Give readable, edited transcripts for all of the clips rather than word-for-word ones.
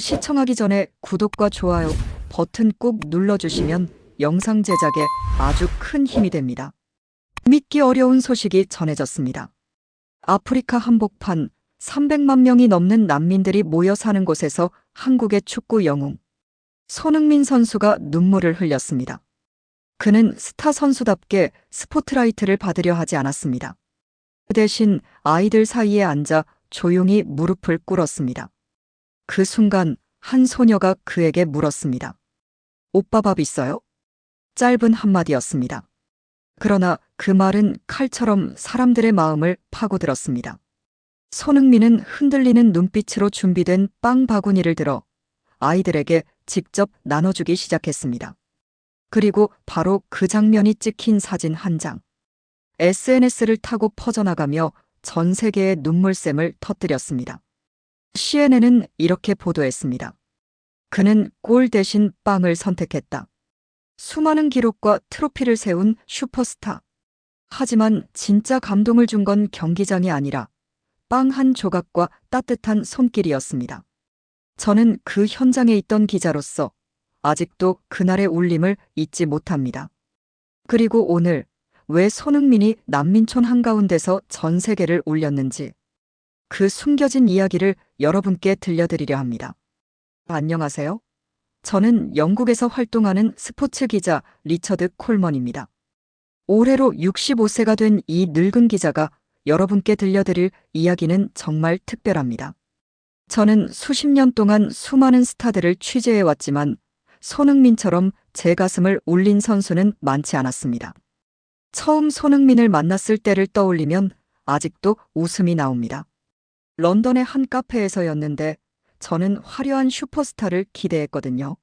시청하기 전에 구독과 좋아요 버튼 꼭 눌러주시면 영상 제작에 아주 큰 힘이 됩니다. 믿기 어려운 소식이 전해졌습니다. 아프리카 한복판 300만 명이 넘는 난민들이 모여 사는 곳에서 한국의 축구 영웅 손흥민 선수가 눈물을 흘렸습니다. 그는 스타 선수답게 스포트라이트를 받으려 하지 않았습니다. 그 대신 아이들 사이에 앉아 조용히 무릎을 꿇었습니다. 그 순간 한 소녀가 그에게 물었습니다. 오빠 밥 있어요? 짧은 한마디였습니다. 그러나 그 말은 칼처럼 사람들의 마음을 파고들었습니다. 손흥민은 흔들리는 눈빛으로 준비된 빵 바구니를 들어 아이들에게 직접 나눠주기 시작했습니다. 그리고 바로 그 장면이 찍힌 사진 한 장. SNS를 타고 퍼져나가며 전 세계의 눈물샘을 터뜨렸습니다. CNN은 이렇게 보도했습니다. 그는 골 대신 빵을 선택했다. 수많은 기록과 트로피를 세운 슈퍼스타. 하지만 진짜 감동을 준 건 경기장이 아니라 빵 한 조각과 따뜻한 손길이었습니다. 저는 그 현장에 있던 기자로서 아직도 그날의 울림을 잊지 못합니다. 그리고 오늘 왜 손흥민이 난민촌 한가운데서 전 세계를 울렸는지 그 숨겨진 이야기를 여러분께 들려드리려 합니다. 안녕하세요. 저는 영국에서 활동하는 스포츠 기자 리처드 콜먼입니다. 올해로 65세가 된 이 늙은 기자가 여러분께 들려드릴 이야기는 정말 특별합니다. 저는 수십 년 동안 수많은 스타들을 취재해왔지만 손흥민처럼 제 가슴을 울린 선수는 많지 않았습니다. 처음 손흥민을 만났을 때를 떠올리면 아직도 웃음이 나옵니다. 런던의 한 카페에서였는데 저는 화려한 슈퍼스타를 기대했거든요.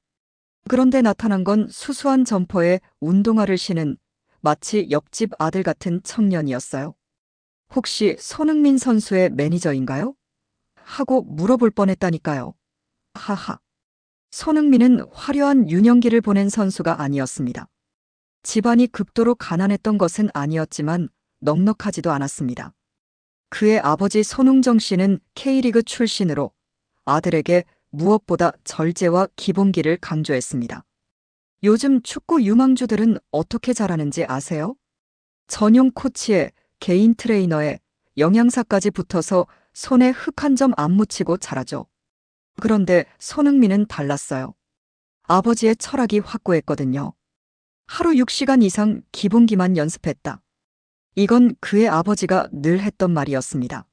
그런데 나타난 건 수수한 점퍼에 운동화를 신은 마치 옆집 아들 같은 청년이었어요. 혹시 손흥민 선수의 매니저인가요? 하고 물어볼 뻔했다니까요. 하하. 손흥민은 화려한 유년기를 보낸 선수가 아니었습니다. 집안이 극도로 가난했던 것은 아니었지만 넉넉하지도 않았습니다. 그의 아버지 손흥정 씨는 K리그 출신으로 아들에게 무엇보다 절제와 기본기를 강조했습니다. 요즘 축구 유망주들은 어떻게 자라는지 아세요? 전용 코치에 개인 트레이너에 영양사까지 붙어서 손에 흙 한 점 안 묻히고 자라죠. 그런데 손흥민은 달랐어요. 아버지의 철학이 확고했거든요. 하루 6시간 이상 기본기만 연습했다. 이건 그의 아버지가 늘 했던 말이었습니다.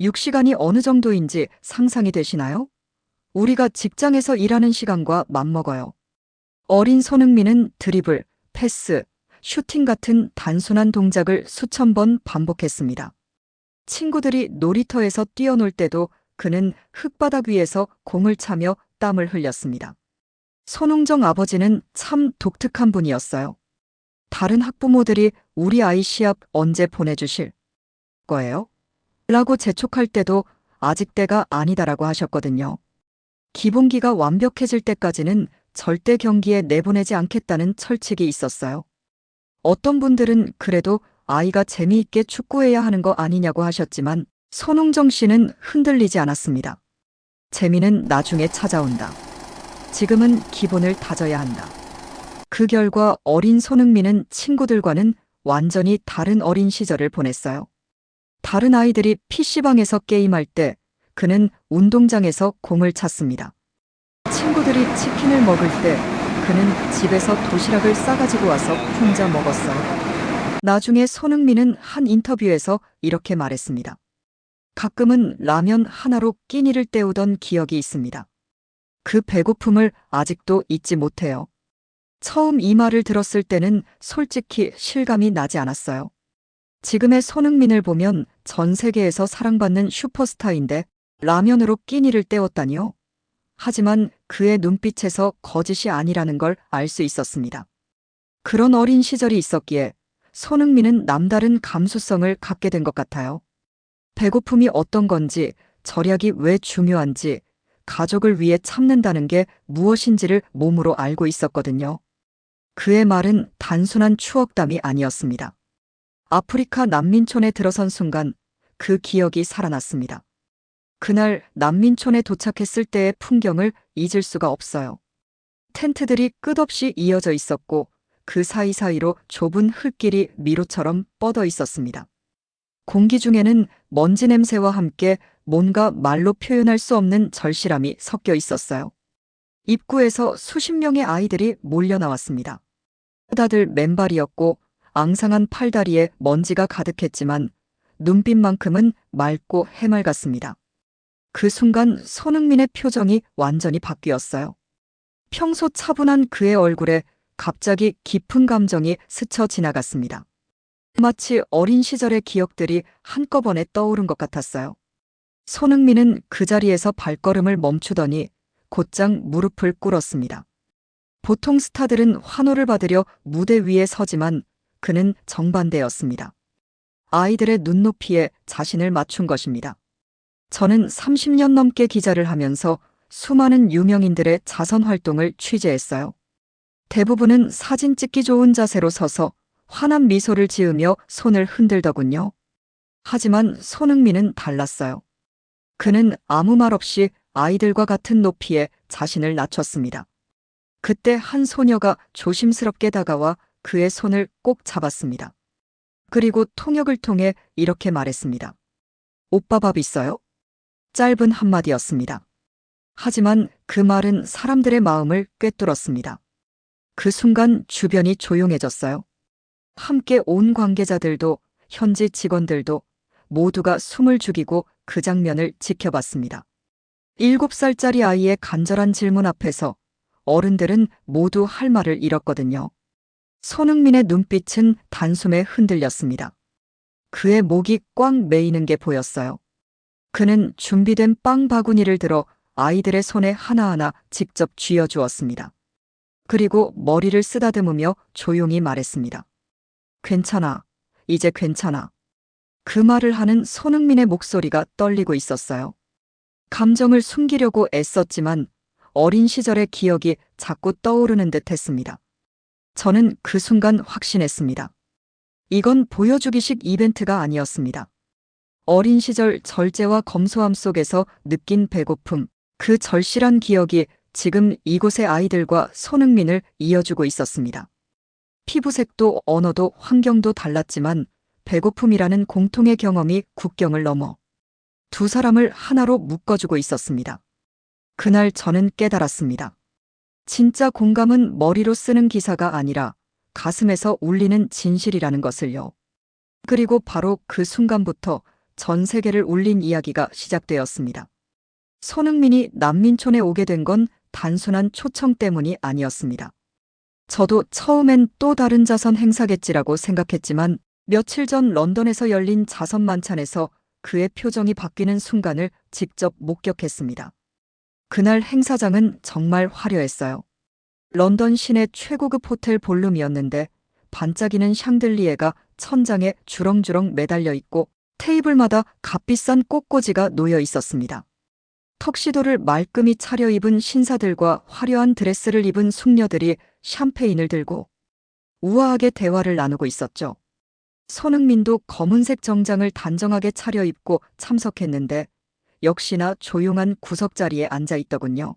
6시간이 어느 정도인지 상상이 되시나요? 우리가 직장에서 일하는 시간과 맞먹어요. 어린 손흥민은 드리블, 패스, 슈팅 같은 단순한 동작을 수천 번 반복했습니다. 친구들이 놀이터에서 뛰어놀 때도 그는 흙바닥 위에서 공을 차며 땀을 흘렸습니다. 손흥정 아버지는 참 독특한 분이었어요. 다른 학부모들이 우리 아이 시합 언제 보내주실 거예요? 라고 재촉할 때도 아직 때가 아니다라고 하셨거든요. 기본기가 완벽해질 때까지는 절대 경기에 내보내지 않겠다는 철칙이 있었어요. 어떤 분들은 그래도 아이가 재미있게 축구해야 하는 거 아니냐고 하셨지만 손흥정 씨는 흔들리지 않았습니다. 재미는 나중에 찾아온다. 지금은 기본을 다져야 한다. 그 결과 어린 손흥민은 친구들과는 완전히 다른 어린 시절을 보냈어요. 다른 아이들이 PC방에서 게임할 때 그는 운동장에서 공을 찼습니다. 친구들이 치킨을 먹을 때 그는 집에서 도시락을 싸가지고 와서 혼자 먹었어요. 나중에 손흥민은 한 인터뷰에서 이렇게 말했습니다. 가끔은 라면 하나로 끼니를 때우던 기억이 있습니다. 그 배고픔을 아직도 잊지 못해요. 처음 이 말을 들었을 때는 솔직히 실감이 나지 않았어요. 지금의 손흥민을 보면 전 세계에서 사랑받는 슈퍼스타인데 라면으로 끼니를 때웠다니요? 하지만 그의 눈빛에서 거짓이 아니라는 걸 알 수 있었습니다. 그런 어린 시절이 있었기에 손흥민은 남다른 감수성을 갖게 된 것 같아요. 배고픔이 어떤 건지, 절약이 왜 중요한지, 가족을 위해 참는다는 게 무엇인지를 몸으로 알고 있었거든요. 그의 말은 단순한 추억담이 아니었습니다. 아프리카 난민촌에 들어선 순간 그 기억이 살아났습니다. 그날 난민촌에 도착했을 때의 풍경을 잊을 수가 없어요. 텐트들이 끝없이 이어져 있었고 그 사이사이로 좁은 흙길이 미로처럼 뻗어 있었습니다. 공기 중에는 먼지 냄새와 함께 뭔가 말로 표현할 수 없는 절실함이 섞여 있었어요. 입구에서 수십 명의 아이들이 몰려 나왔습니다. 다들 맨발이었고 앙상한 팔다리에 먼지가 가득했지만 눈빛만큼은 맑고 해맑았습니다. 그 순간 손흥민의 표정이 완전히 바뀌었어요. 평소 차분한 그의 얼굴에 갑자기 깊은 감정이 스쳐 지나갔습니다. 마치 어린 시절의 기억들이 한꺼번에 떠오른 것 같았어요. 손흥민은 그 자리에서 발걸음을 멈추더니 곧장 무릎을 꿇었습니다. 보통 스타들은 환호를 받으려 무대 위에 서지만 그는 정반대였습니다. 아이들의 눈높이에 자신을 맞춘 것입니다. 저는 30년 넘게 기자를 하면서 수많은 유명인들의 자선 활동을 취재했어요. 대부분은 사진 찍기 좋은 자세로 서서 환한 미소를 지으며 손을 흔들더군요. 하지만 손흥민은 달랐어요. 그는 아무 말 없이 아이들과 같은 높이에 자신을 낮췄습니다. 그때 한 소녀가 조심스럽게 다가와 그의 손을 꼭 잡았습니다. 그리고 통역을 통해 이렇게 말했습니다. 오빠 밥 있어요? 짧은 한마디였습니다. 하지만 그 말은 사람들의 마음을 꿰뚫었습니다. 그 순간 주변이 조용해졌어요. 함께 온 관계자들도 현지 직원들도 모두가 숨을 죽이고 그 장면을 지켜봤습니다. 7살짜리 아이의 간절한 질문 앞에서 어른들은 모두 할 말을 잃었거든요. 손흥민의 눈빛은 단숨에 흔들렸습니다. 그의 목이 꽉 메이는 게 보였어요. 그는 준비된 빵 바구니를 들어 아이들의 손에 하나하나 직접 쥐어주었습니다. 그리고 머리를 쓰다듬으며 조용히 말했습니다. 괜찮아. 이제 괜찮아. 그 말을 하는 손흥민의 목소리가 떨리고 있었어요. 감정을 숨기려고 애썼지만 어린 시절의 기억이 자꾸 떠오르는 듯 했습니다. 저는 그 순간 확신했습니다. 이건 보여주기식 이벤트가 아니었습니다. 어린 시절 절제와 검소함 속에서 느낀 배고픔, 그 절실한 기억이 지금 이곳의 아이들과 손흥민을 이어주고 있었습니다. 피부색도 언어도 환경도 달랐지만 배고픔이라는 공통의 경험이 국경을 넘어 두 사람을 하나로 묶어주고 있었습니다. 그날 저는 깨달았습니다. 진짜 공감은 머리로 쓰는 기사가 아니라 가슴에서 울리는 진실이라는 것을요. 그리고 바로 그 순간부터 전 세계를 울린 이야기가 시작되었습니다. 손흥민이 난민촌에 오게 된 건 단순한 초청 때문이 아니었습니다. 저도 처음엔 또 다른 자선 행사겠지라고 생각했지만 며칠 전 런던에서 열린 자선 만찬에서 그의 표정이 바뀌는 순간을 직접 목격했습니다. 그날 행사장은 정말 화려했어요. 런던 시내 최고급 호텔 볼룸이었는데 반짝이는 샹들리에가 천장에 주렁주렁 매달려 있고 테이블마다 값비싼 꽃꽂이가 놓여 있었습니다. 턱시도를 말끔히 차려입은 신사들과 화려한 드레스를 입은 숙녀들이 샴페인을 들고 우아하게 대화를 나누고 있었죠. 손흥민도 검은색 정장을 단정하게 차려입고 참석했는데 역시나 조용한 구석자리에 앉아 있더군요.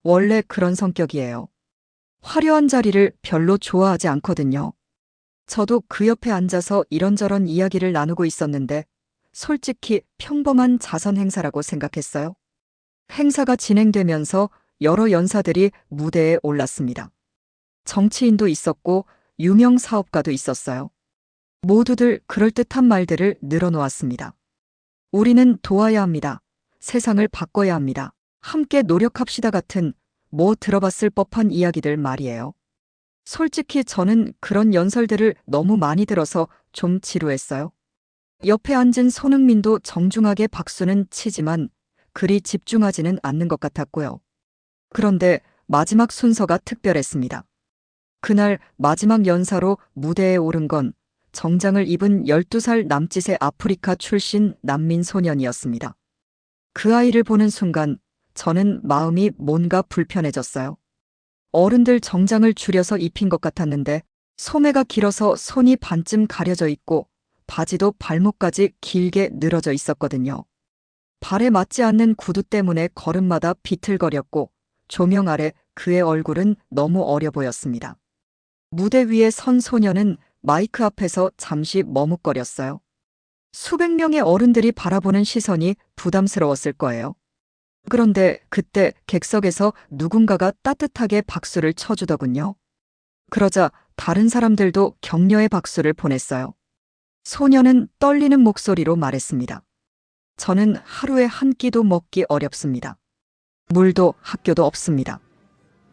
원래 그런 성격이에요. 화려한 자리를 별로 좋아하지 않거든요. 저도 그 옆에 앉아서 이런저런 이야기를 나누고 있었는데 솔직히 평범한 자선 행사라고 생각했어요. 행사가 진행되면서 여러 연사들이 무대에 올랐습니다. 정치인도 있었고 유명 사업가도 있었어요. 모두들 그럴듯한 말들을 늘어놓았습니다. 우리는 도와야 합니다. 세상을 바꿔야 합니다. 함께 노력합시다 같은 뭐 들어봤을 법한 이야기들 말이에요. 솔직히 저는 그런 연설들을 너무 많이 들어서 좀 지루했어요. 옆에 앉은 손흥민도 정중하게 박수는 치지만 그리 집중하지는 않는 것 같았고요. 그런데 마지막 순서가 특별했습니다. 그날 마지막 연사로 무대에 오른 건 정장을 입은 12살 남짓의 아프리카 출신 난민 소년이었습니다. 그 아이를 보는 순간 저는 마음이 뭔가 불편해졌어요. 어른들 정장을 줄여서 입힌 것 같았는데 소매가 길어서 손이 반쯤 가려져 있고 바지도 발목까지 길게 늘어져 있었거든요. 발에 맞지 않는 구두 때문에 걸음마다 비틀거렸고 조명 아래 그의 얼굴은 너무 어려 보였습니다. 무대 위에 선 소녀는 마이크 앞에서 잠시 머뭇거렸어요. 수백 명의 어른들이 바라보는 시선이 부담스러웠을 거예요. 그런데 그때 객석에서 누군가가 따뜻하게 박수를 쳐주더군요. 그러자 다른 사람들도 격려의 박수를 보냈어요. 소녀는 떨리는 목소리로 말했습니다. 저는 하루에 한 끼도 먹기 어렵습니다. 물도 학교도 없습니다.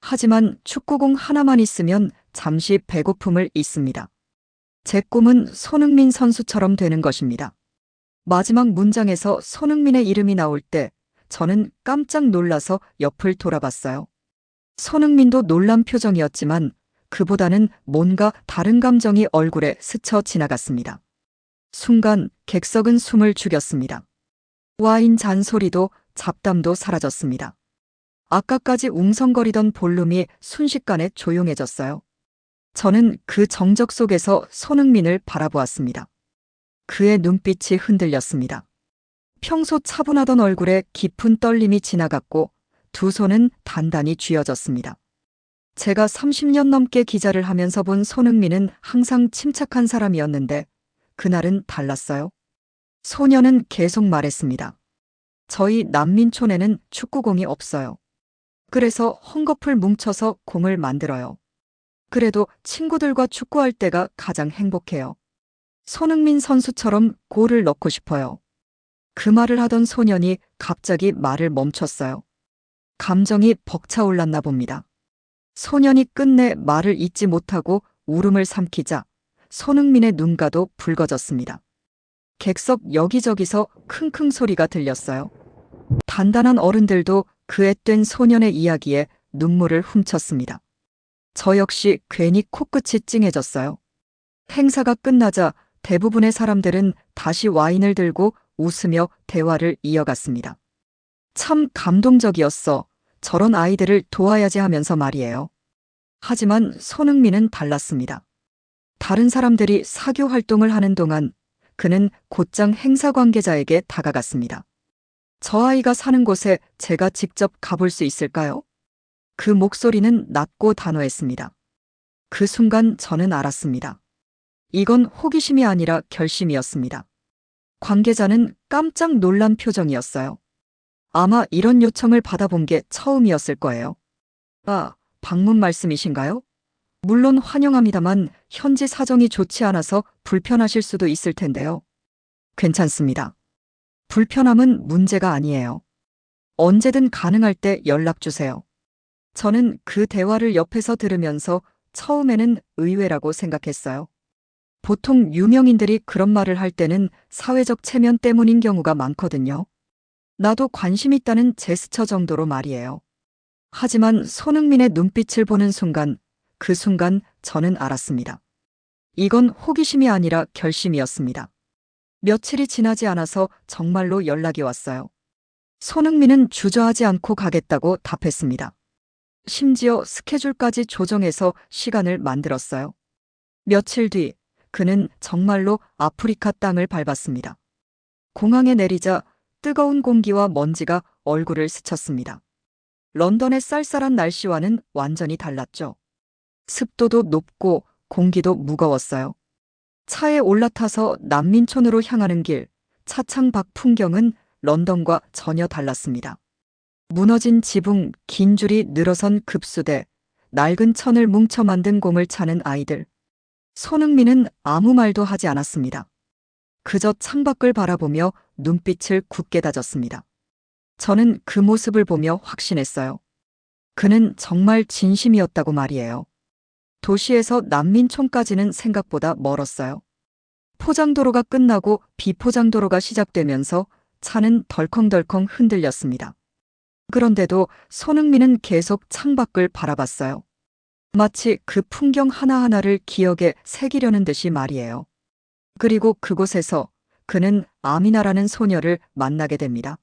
하지만 축구공 하나만 있으면 잠시 배고픔을 잊습니다. 제 꿈은 손흥민 선수처럼 되는 것입니다. 마지막 문장에서 손흥민의 이름이 나올 때 저는 깜짝 놀라서 옆을 돌아봤어요. 손흥민도 놀란 표정이었지만 그보다는 뭔가 다른 감정이 얼굴에 스쳐 지나갔습니다. 순간 객석은 숨을 죽였습니다. 와인 잔소리도 잡담도 사라졌습니다. 아까까지 웅성거리던 볼륨이 순식간에 조용해졌어요. 저는 그 정적 속에서 손흥민을 바라보았습니다. 그의 눈빛이 흔들렸습니다. 평소 차분하던 얼굴에 깊은 떨림이 지나갔고 두 손은 단단히 쥐어졌습니다. 제가 30년 넘게 기자를 하면서 본 손흥민은 항상 침착한 사람이었는데 그날은 달랐어요. 소녀는 계속 말했습니다. 저희 난민촌에는 축구공이 없어요. 그래서 헝겊을 뭉쳐서 공을 만들어요. 그래도 친구들과 축구할 때가 가장 행복해요. 손흥민 선수처럼 골을 넣고 싶어요. 그 말을 하던 소년이 갑자기 말을 멈췄어요. 감정이 벅차올랐나 봅니다. 소년이 끝내 말을 잇지 못하고 울음을 삼키자 손흥민의 눈가도 붉어졌습니다. 객석 여기저기서 킁킁 소리가 들렸어요. 단단한 어른들도 그 앳된 소년의 이야기에 눈물을 훔쳤습니다. 저 역시 괜히 코끝이 찡해졌어요. 행사가 끝나자 대부분의 사람들은 다시 와인을 들고 웃으며 대화를 이어갔습니다. 참 감동적이었어. 저런 아이들을 도와야지 하면서 말이에요. 하지만 손흥민은 달랐습니다. 다른 사람들이 사교 활동을 하는 동안 그는 곧장 행사 관계자에게 다가갔습니다. 저 아이가 사는 곳에 제가 직접 가볼 수 있을까요? 그 목소리는 낮고 단호했습니다. 그 순간 저는 알았습니다. 이건 호기심이 아니라 결심이었습니다. 관계자는 깜짝 놀란 표정이었어요. 아마 이런 요청을 받아본 게 처음이었을 거예요. 아, 방문 말씀이신가요? 물론 환영합니다만 현지 사정이 좋지 않아서 불편하실 수도 있을 텐데요. 괜찮습니다. 불편함은 문제가 아니에요. 언제든 가능할 때 연락 주세요. 저는 그 대화를 옆에서 들으면서 처음에는 의외라고 생각했어요. 보통 유명인들이 그런 말을 할 때는 사회적 체면 때문인 경우가 많거든요. 나도 관심 있다는 제스처 정도로 말이에요. 하지만 손흥민의 눈빛을 보는 순간, 그 순간 저는 알았습니다. 이건 호기심이 아니라 결심이었습니다. 며칠이 지나지 않아서 정말로 연락이 왔어요. 손흥민은 주저하지 않고 가겠다고 답했습니다. 심지어 스케줄까지 조정해서 시간을 만들었어요. 며칠 뒤 그는 정말로 아프리카 땅을 밟았습니다. 공항에 내리자 뜨거운 공기와 먼지가 얼굴을 스쳤습니다. 런던의 쌀쌀한 날씨와는 완전히 달랐죠. 습도도 높고 공기도 무거웠어요. 차에 올라타서 난민촌으로 향하는 길, 차창 밖 풍경은 런던과 전혀 달랐습니다. 무너진 지붕, 긴 줄이 늘어선 급수대, 낡은 천을 뭉쳐 만든 공을 차는 아이들. 손흥민은 아무 말도 하지 않았습니다. 그저 창밖을 바라보며 눈빛을 굳게 다졌습니다. 저는 그 모습을 보며 확신했어요. 그는 정말 진심이었다고 말이에요. 도시에서 난민촌까지는 생각보다 멀었어요. 포장도로가 끝나고 비포장도로가 시작되면서 차는 덜컹덜컹 흔들렸습니다. 그런데도 손흥민은 계속 창밖을 바라봤어요. 마치 그 풍경 하나하나를 기억에 새기려는 듯이 말이에요. 그리고 그곳에서 그는 아미나라는 소녀를 만나게 됩니다.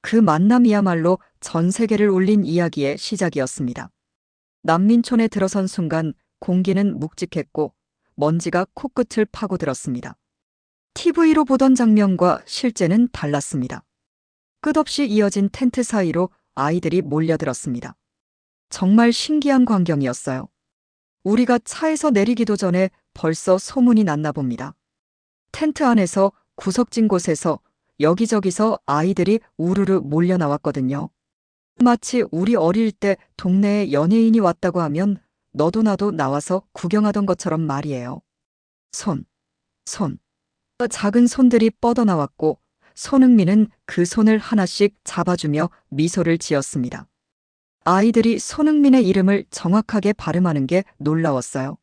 그 만남이야말로 전 세계를 울린 이야기의 시작이었습니다. 난민촌에 들어선 순간 공기는 묵직했고 먼지가 코끝을 파고들었습니다. TV로 보던 장면과 실제는 달랐습니다. 끝없이 이어진 텐트 사이로 아이들이 몰려들었습니다. 정말 신기한 광경이었어요. 우리가 차에서 내리기도 전에 벌써 소문이 났나 봅니다. 텐트 안에서 구석진 곳에서 여기저기서 아이들이 우르르 몰려 나왔거든요. 마치 우리 어릴 때 동네에 연예인이 왔다고 하면 너도 나도 나와서 구경하던 것처럼 말이에요. 손. 작은 손들이 뻗어나왔고 손흥민은 그 손을 하나씩 잡아주며 미소를 지었습니다. 아이들이 손흥민의 이름을 정확하게 발음하는 게 놀라웠어요.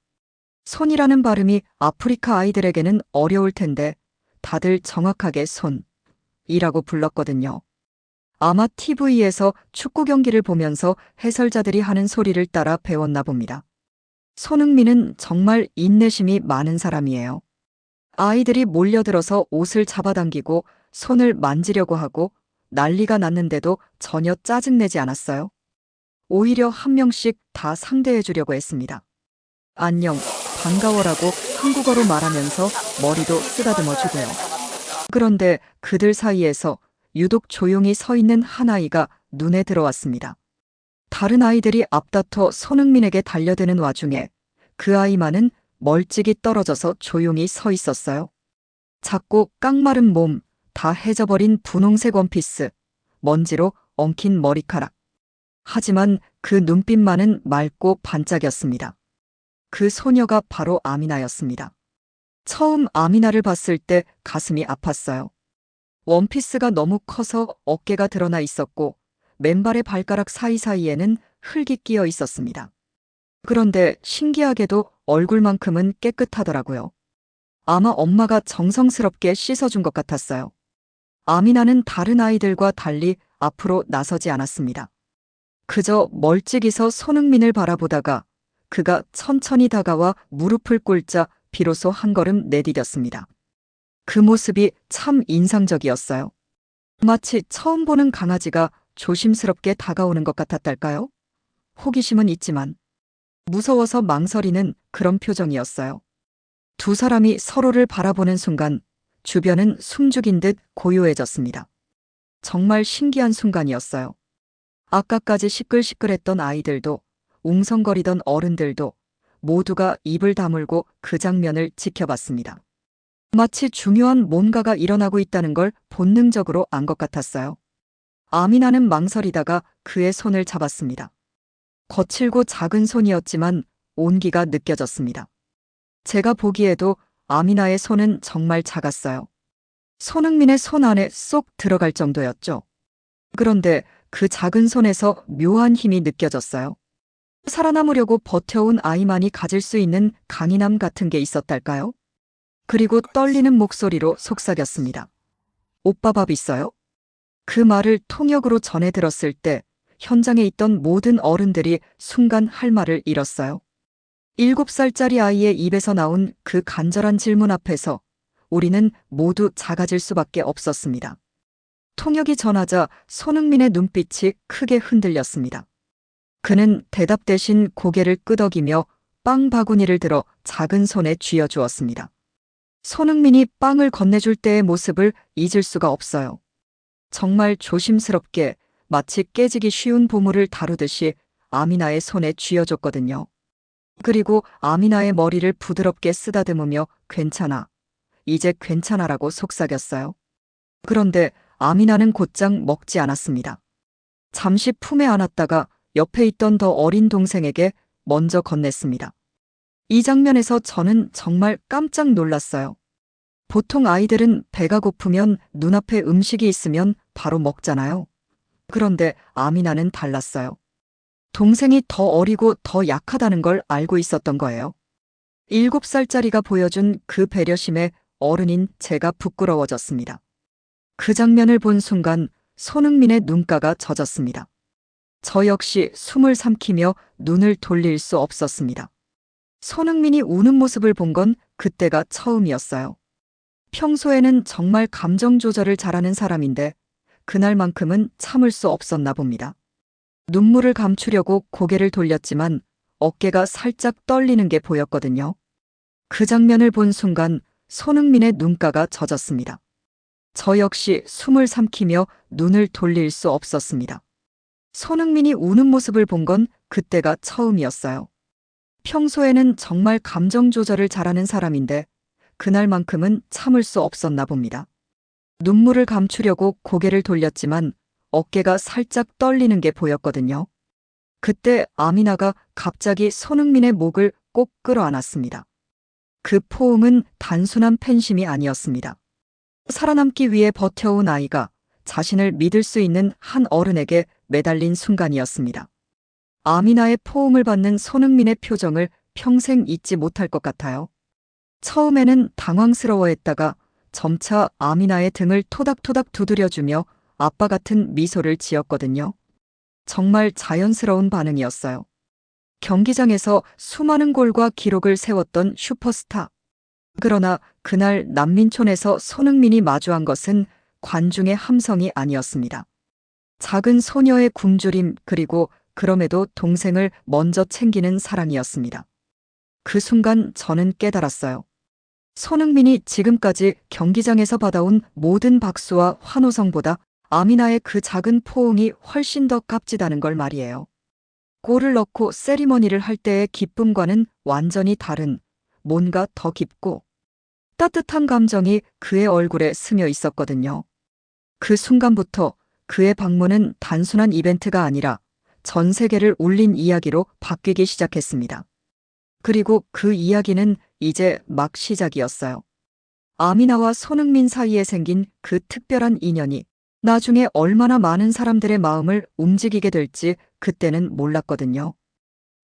손이라는 발음이 아프리카 아이들에게는 어려울 텐데 다들 정확하게 손이라고 불렀거든요. 아마 TV에서 축구 경기를 보면서 해설자들이 하는 소리를 따라 배웠나 봅니다. 손흥민은 정말 인내심이 많은 사람이에요. 아이들이 몰려들어서 옷을 잡아당기고 손을 만지려고 하고 난리가 났는데도 전혀 짜증내지 않았어요. 오히려 한 명씩 다 상대해 주려고 했습니다. 안녕, 반가워라고 한국어로 말하면서 머리도 쓰다듬어 주고요. 그런데 그들 사이에서 유독 조용히 서 있는 한 아이가 눈에 들어왔습니다. 다른 아이들이 앞다퉈 손흥민에게 달려드는 와중에 그 아이만은 멀찍이 떨어져서 조용히 서 있었어요. 작고 깡마른 몸, 다 해져버린 분홍색 원피스, 먼지로 엉킨 머리카락. 하지만 그 눈빛만은 맑고 반짝였습니다. 그 소녀가 바로 아미나였습니다. 처음 아미나를 봤을 때 가슴이 아팠어요. 원피스가 너무 커서 어깨가 드러나 있었고 맨발의 발가락 사이사이에는 흙이 끼어 있었습니다. 그런데 신기하게도 얼굴만큼은 깨끗하더라고요. 아마 엄마가 정성스럽게 씻어준 것 같았어요. 아미나는 다른 아이들과 달리 앞으로 나서지 않았습니다. 그저 멀찍이 서 손흥민을 바라보다가 그가 천천히 다가와 무릎을 꿇자 비로소 한 걸음 내디뎠습니다. 그 모습이 참 인상적이었어요. 마치 처음 보는 강아지가 조심스럽게 다가오는 것 같았달까요? 호기심은 있지만 무서워서 망설이는 그런 표정이었어요. 두 사람이 서로를 바라보는 순간 주변은 숨죽인 듯 고요해졌습니다. 정말 신기한 순간이었어요. 아까까지 시끌시끌했던 아이들도 웅성거리던 어른들도 모두가 입을 다물고 그 장면을 지켜봤습니다. 마치 중요한 뭔가가 일어나고 있다는 걸 본능적으로 안 것 같았어요. 아미나는 망설이다가 그의 손을 잡았습니다. 거칠고 작은 손이었지만 온기가 느껴졌습니다. 제가 보기에도 아미나의 손은 정말 작았어요. 손흥민의 손 안에 쏙 들어갈 정도였죠. 그런데 그 작은 손에서 묘한 힘이 느껴졌어요. 살아남으려고 버텨온 아이만이 가질 수 있는 강인함 같은 게 있었달까요? 그리고 떨리는 목소리로 속삭였습니다. 오빠 밥 있어요? 그 말을 통역으로 전해 들었을 때 현장에 있던 모든 어른들이 순간 할 말을 잃었어요. 7살짜리 아이의 입에서 나온 그 간절한 질문 앞에서 우리는 모두 작아질 수밖에 없었습니다. 통역이 전하자 손흥민의 눈빛이 크게 흔들렸습니다. 그는 대답 대신 고개를 끄덕이며 빵 바구니를 들어 작은 손에 쥐어주었습니다. 손흥민이 빵을 건네줄 때의 모습을 잊을 수가 없어요. 정말 조심스럽게 마치 깨지기 쉬운 보물을 다루듯이 아미나의 손에 쥐어줬거든요. 그리고 아미나의 머리를 부드럽게 쓰다듬으며 괜찮아, 이제 괜찮아라고 속삭였어요. 그런데 아미나는 곧장 먹지 않았습니다. 잠시 품에 안았다가 옆에 있던 더 어린 동생에게 먼저 건넸습니다. 이 장면에서 저는 정말 깜짝 놀랐어요. 보통 아이들은 배가 고프면 눈앞에 음식이 있으면 바로 먹잖아요. 그런데 아미나는 달랐어요. 동생이 더 어리고 더 약하다는 걸 알고 있었던 거예요. 7살짜리가 보여준 그 배려심에 어른인 제가 부끄러워졌습니다. 그 장면을 본 순간 손흥민의 눈가가 젖었습니다. 저 역시 숨을 삼키며 눈을 돌릴 수 없었습니다. 손흥민이 우는 모습을 본 건 그때가 처음이었어요. 평소에는 정말 감정 조절을 잘하는 사람인데 그날만큼은 참을 수 없었나 봅니다. 눈물을 감추려고 고개를 돌렸지만 어깨가 살짝 떨리는 게 보였거든요. 그 장면을 본 순간 손흥민의 눈가가 젖었습니다. 저 역시 숨을 삼키며 눈을 돌릴 수 없었습니다. 손흥민이 우는 모습을 본 건 그때가 처음이었어요. 평소에는 정말 감정 조절을 잘하는 사람인데 그날만큼은 참을 수 없었나 봅니다. 눈물을 감추려고 고개를 돌렸지만 어깨가 살짝 떨리는 게 보였거든요. 그때 아미나가 갑자기 손흥민의 목을 꼭 끌어안았습니다. 그 포옹은 단순한 팬심이 아니었습니다. 살아남기 위해 버텨온 아이가 자신을 믿을 수 있는 한 어른에게 매달린 순간이었습니다. 아미나의 포옹을 받는 손흥민의 표정을 평생 잊지 못할 것 같아요. 처음에는 당황스러워했다가 점차 아미나의 등을 토닥토닥 두드려주며 아빠 같은 미소를 지었거든요. 정말 자연스러운 반응이었어요. 경기장에서 수많은 골과 기록을 세웠던 슈퍼스타. 그러나 그날 난민촌에서 손흥민이 마주한 것은 관중의 함성이 아니었습니다. 작은 소녀의 굶주림 그리고 그럼에도 동생을 먼저 챙기는 사랑이었습니다. 그 순간 저는 깨달았어요. 손흥민이 지금까지 경기장에서 받아온 모든 박수와 환호성보다 아미나의 그 작은 포옹이 훨씬 더 값지다는 걸 말이에요. 골을 넣고 세리머니를 할 때의 기쁨과는 완전히 다른 뭔가 더 깊고 따뜻한 감정이 그의 얼굴에 스며 있었거든요. 그 순간부터 그의 방문은 단순한 이벤트가 아니라 전 세계를 울린 이야기로 바뀌기 시작했습니다. 그리고 그 이야기는 이제 막 시작이었어요. 아미나와 손흥민 사이에 생긴 그 특별한 인연이 나중에 얼마나 많은 사람들의 마음을 움직이게 될지 그때는 몰랐거든요.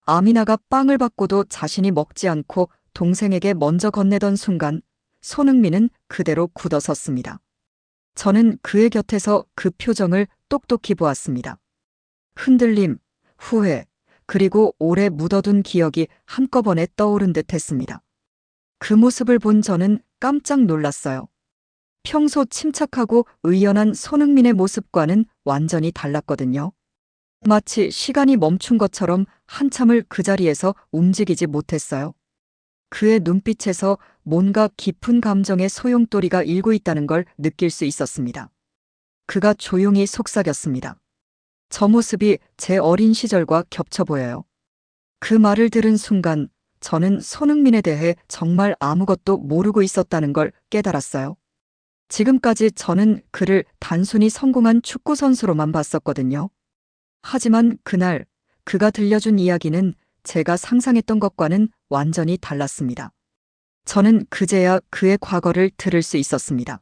아미나가 빵을 받고도 자신이 먹지 않고 동생에게 먼저 건네던 순간 손흥민은 그대로 굳어섰습니다. 저는 그의 곁에서 그 표정을 똑똑히 보았습니다. 흔들림, 후회, 그리고 오래 묻어둔 기억이 한꺼번에 떠오른 듯 했습니다. 그 모습을 본 저는 깜짝 놀랐어요. 평소 침착하고 의연한 손흥민의 모습과는 완전히 달랐거든요. 마치 시간이 멈춘 것처럼 한참을 그 자리에서 움직이지 못했어요. 그의 눈빛에서 뭔가 깊은 감정의 소용돌이가 일고 있다는 걸 느낄 수 있었습니다. 그가 조용히 속삭였습니다. 저 모습이 제 어린 시절과 겹쳐 보여요. 그 말을 들은 순간 저는 손흥민에 대해 정말 아무것도 모르고 있었다는 걸 깨달았어요. 지금까지 저는 그를 단순히 성공한 축구 선수로만 봤었거든요. 하지만 그날 그가 들려준 이야기는 제가 상상했던 것과는 완전히 달랐습니다. 저는 그제야 그의 과거를 들을 수 있었습니다.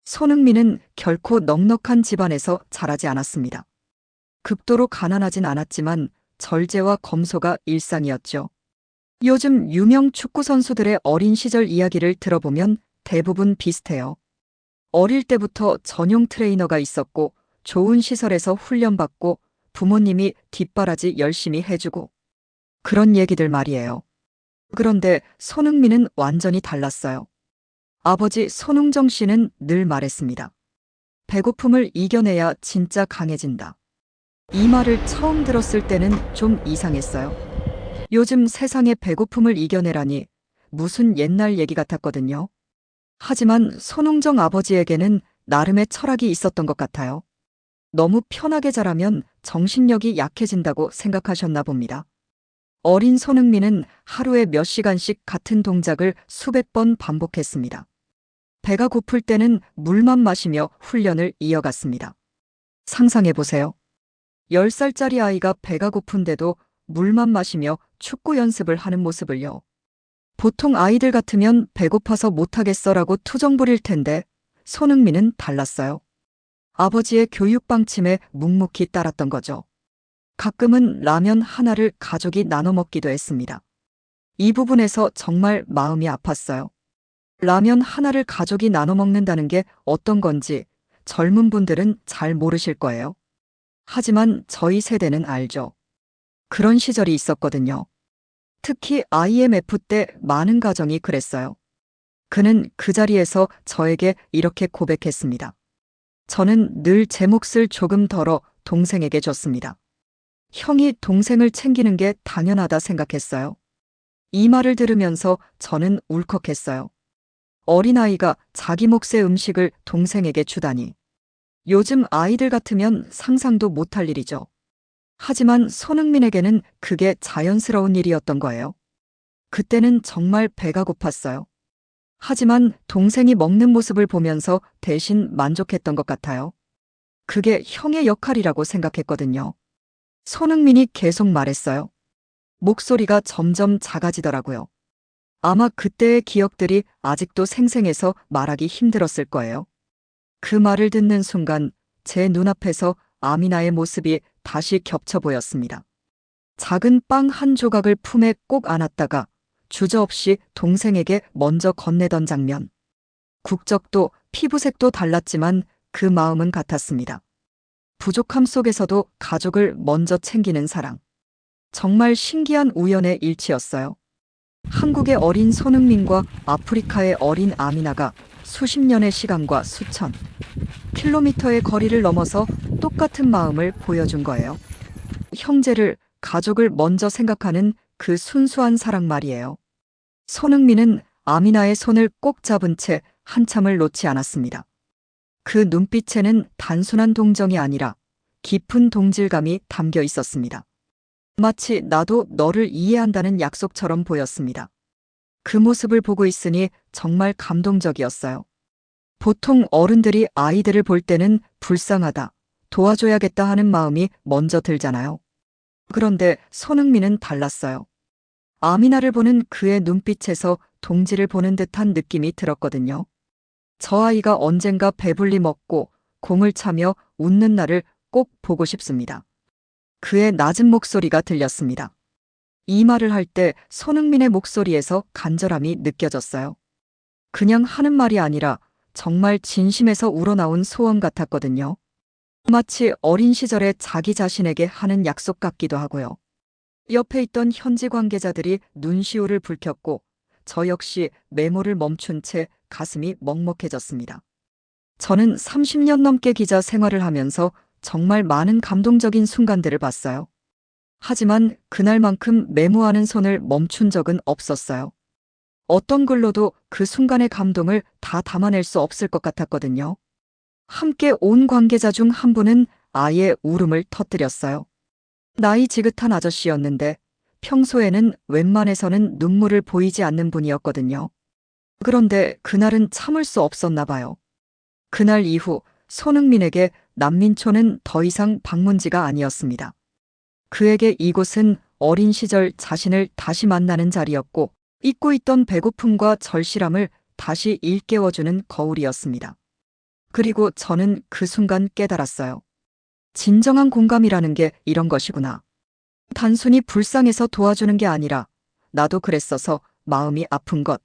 손흥민은 결코 넉넉한 집안에서 자라지 않았습니다. 극도로 가난하진 않았지만 절제와 검소가 일상이었죠. 요즘 유명 축구 선수들의 어린 시절 이야기를 들어보면 대부분 비슷해요. 어릴 때부터 전용 트레이너가 있었고 좋은 시설에서 훈련받고 부모님이 뒷바라지 열심히 해주고 그런 얘기들 말이에요. 그런데 손흥민은 완전히 달랐어요. 아버지 손흥정 씨는 늘 말했습니다. 배고픔을 이겨내야 진짜 강해진다. 이 말을 처음 들었을 때는 좀 이상했어요. 요즘 세상에 배고픔을 이겨내라니 무슨 옛날 얘기 같았거든요. 하지만 손흥정 아버지에게는 나름의 철학이 있었던 것 같아요. 너무 편하게 자라면 정신력이 약해진다고 생각하셨나 봅니다. 어린 손흥민은 하루에 몇 시간씩 같은 동작을 수백 번 반복했습니다. 배가 고플 때는 물만 마시며 훈련을 이어갔습니다. 상상해보세요. 10살짜리 아이가 배가 고픈데도 물만 마시며 축구 연습을 하는 모습을요. 보통 아이들 같으면 배고파서 못하겠어라고 투정 부릴 텐데 손흥민은 달랐어요. 아버지의 교육 방침에 묵묵히 따랐던 거죠. 가끔은 라면 하나를 가족이 나눠 먹기도 했습니다. 이 부분에서 정말 마음이 아팠어요. 라면 하나를 가족이 나눠 먹는다는 게 어떤 건지 젊은 분들은 잘 모르실 거예요. 하지만 저희 세대는 알죠. 그런 시절이 있었거든요. 특히 IMF 때 많은 가정이 그랬어요. 그는 그 자리에서 저에게 이렇게 고백했습니다. 저는 늘 제 몫을 조금 덜어 동생에게 줬습니다. 형이 동생을 챙기는 게 당연하다 생각했어요. 이 말을 들으면서 저는 울컥했어요. 어린아이가 자기 몫의 음식을 동생에게 주다니. 요즘 아이들 같으면 상상도 못할 일이죠. 하지만 손흥민에게는 그게 자연스러운 일이었던 거예요. 그때는 정말 배가 고팠어요. 하지만 동생이 먹는 모습을 보면서 대신 만족했던 것 같아요. 그게 형의 역할이라고 생각했거든요. 손흥민이 계속 말했어요. 목소리가 점점 작아지더라고요. 아마 그때의 기억들이 아직도 생생해서 말하기 힘들었을 거예요. 그 말을 듣는 순간 제 눈앞에서 아미나의 모습이 다시 겹쳐 보였습니다. 작은 빵 한 조각을 품에 꼭 안았다가 주저없이 동생에게 먼저 건네던 장면. 국적도 피부색도 달랐지만 그 마음은 같았습니다. 부족함 속에서도 가족을 먼저 챙기는 사랑. 정말 신기한 우연의 일치였어요. 한국의 어린 손흥민과 아프리카의 어린 아미나가 수십 년의 시간과 수천 킬로미터의 거리를 넘어서 똑같은 마음을 보여준 거예요. 형제를, 가족을 먼저 생각하는 그 순수한 사랑 말이에요. 손흥민은 아미나의 손을 꼭 잡은 채 한참을 놓지 않았습니다. 그 눈빛에는 단순한 동정이 아니라 깊은 동질감이 담겨 있었습니다. 마치 나도 너를 이해한다는 약속처럼 보였습니다. 그 모습을 보고 있으니 정말 감동적이었어요. 보통 어른들이 아이들을 볼 때는 불쌍하다, 도와줘야겠다 하는 마음이 먼저 들잖아요. 그런데 손흥민은 달랐어요. 아미나를 보는 그의 눈빛에서 동지를 보는 듯한 느낌이 들었거든요. 저 아이가 언젠가 배불리 먹고 공을 차며 웃는 날을 꼭 보고 싶습니다. 그의 낮은 목소리가 들렸습니다. 이 말을 할 때 손흥민의 목소리에서 간절함이 느껴졌어요. 그냥 하는 말이 아니라 정말 진심에서 우러나온 소원 같았거든요. 마치 어린 시절에 자기 자신에게 하는 약속 같기도 하고요. 옆에 있던 현지 관계자들이 눈시울을 붉혔고 저 역시 메모를 멈춘 채 가슴이 먹먹해졌습니다. 저는 30년 넘게 기자 생활을 하면서 정말 많은 감동적인 순간들을 봤어요. 하지만 그날만큼 메모하는 손을 멈춘 적은 없었어요. 어떤 글로도 그 순간의 감동을 다 담아낼 수 없을 것 같았거든요. 함께 온 관계자 중 한 분은 아예 울음을 터뜨렸어요. 나이 지긋한 아저씨였는데 평소에는 웬만해서는 눈물을 보이지 않는 분이었거든요. 그런데 그날은 참을 수 없었나 봐요. 그날 이후 손흥민에게 난민촌은 더 이상 방문지가 아니었습니다. 그에게 이곳은 어린 시절 자신을 다시 만나는 자리였고 잊고 있던 배고픔과 절실함을 다시 일깨워주는 거울이었습니다. 그리고 저는 그 순간 깨달았어요. 진정한 공감이라는 게 이런 것이구나. 단순히 불쌍해서 도와주는 게 아니라 나도 그랬어서 마음이 아픈 것.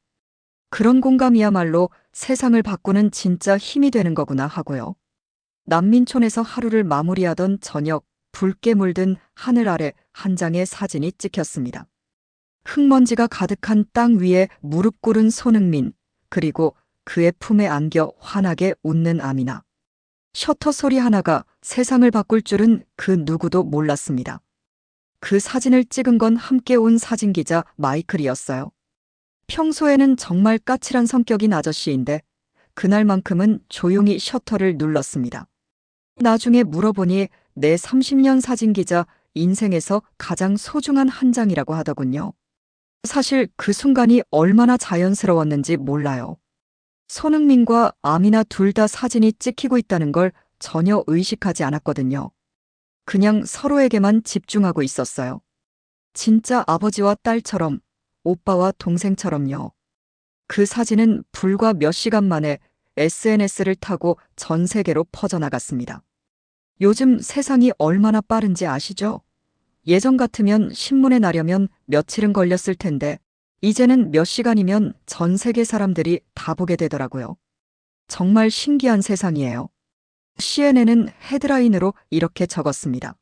그런 공감이야말로 세상을 바꾸는 진짜 힘이 되는 거구나 하고요. 난민촌에서 하루를 마무리하던 저녁, 붉게 물든 하늘 아래 한 장의 사진이 찍혔습니다. 흙먼지가 가득한 땅 위에 무릎 꿇은 손흥민, 그리고 그의 품에 안겨 환하게 웃는 아미나. 셔터 소리 하나가 세상을 바꿀 줄은 그 누구도 몰랐습니다. 그 사진을 찍은 건 함께 온 사진기자 마이클이었어요. 평소에는 정말 까칠한 성격인 아저씨인데 그날만큼은 조용히 셔터를 눌렀습니다. 나중에 물어보니 내 30년 사진기자 인생에서 가장 소중한 한 장이라고 하더군요. 사실 그 순간이 얼마나 자연스러웠는지 몰라요. 손흥민과 아미나 둘 다 사진이 찍히고 있다는 걸 전혀 의식하지 않았거든요. 그냥 서로에게만 집중하고 있었어요. 진짜 아버지와 딸처럼, 오빠와 동생처럼요. 그 사진은 불과 몇 시간 만에 SNS를 타고 전 세계로 퍼져나갔습니다. 요즘 세상이 얼마나 빠른지 아시죠? 예전 같으면 신문에 나려면 며칠은 걸렸을 텐데 이제는 몇 시간이면 전 세계 사람들이 다 보게 되더라고요. 정말 신기한 세상이에요. CNN은 헤드라인으로 이렇게 적었습니다.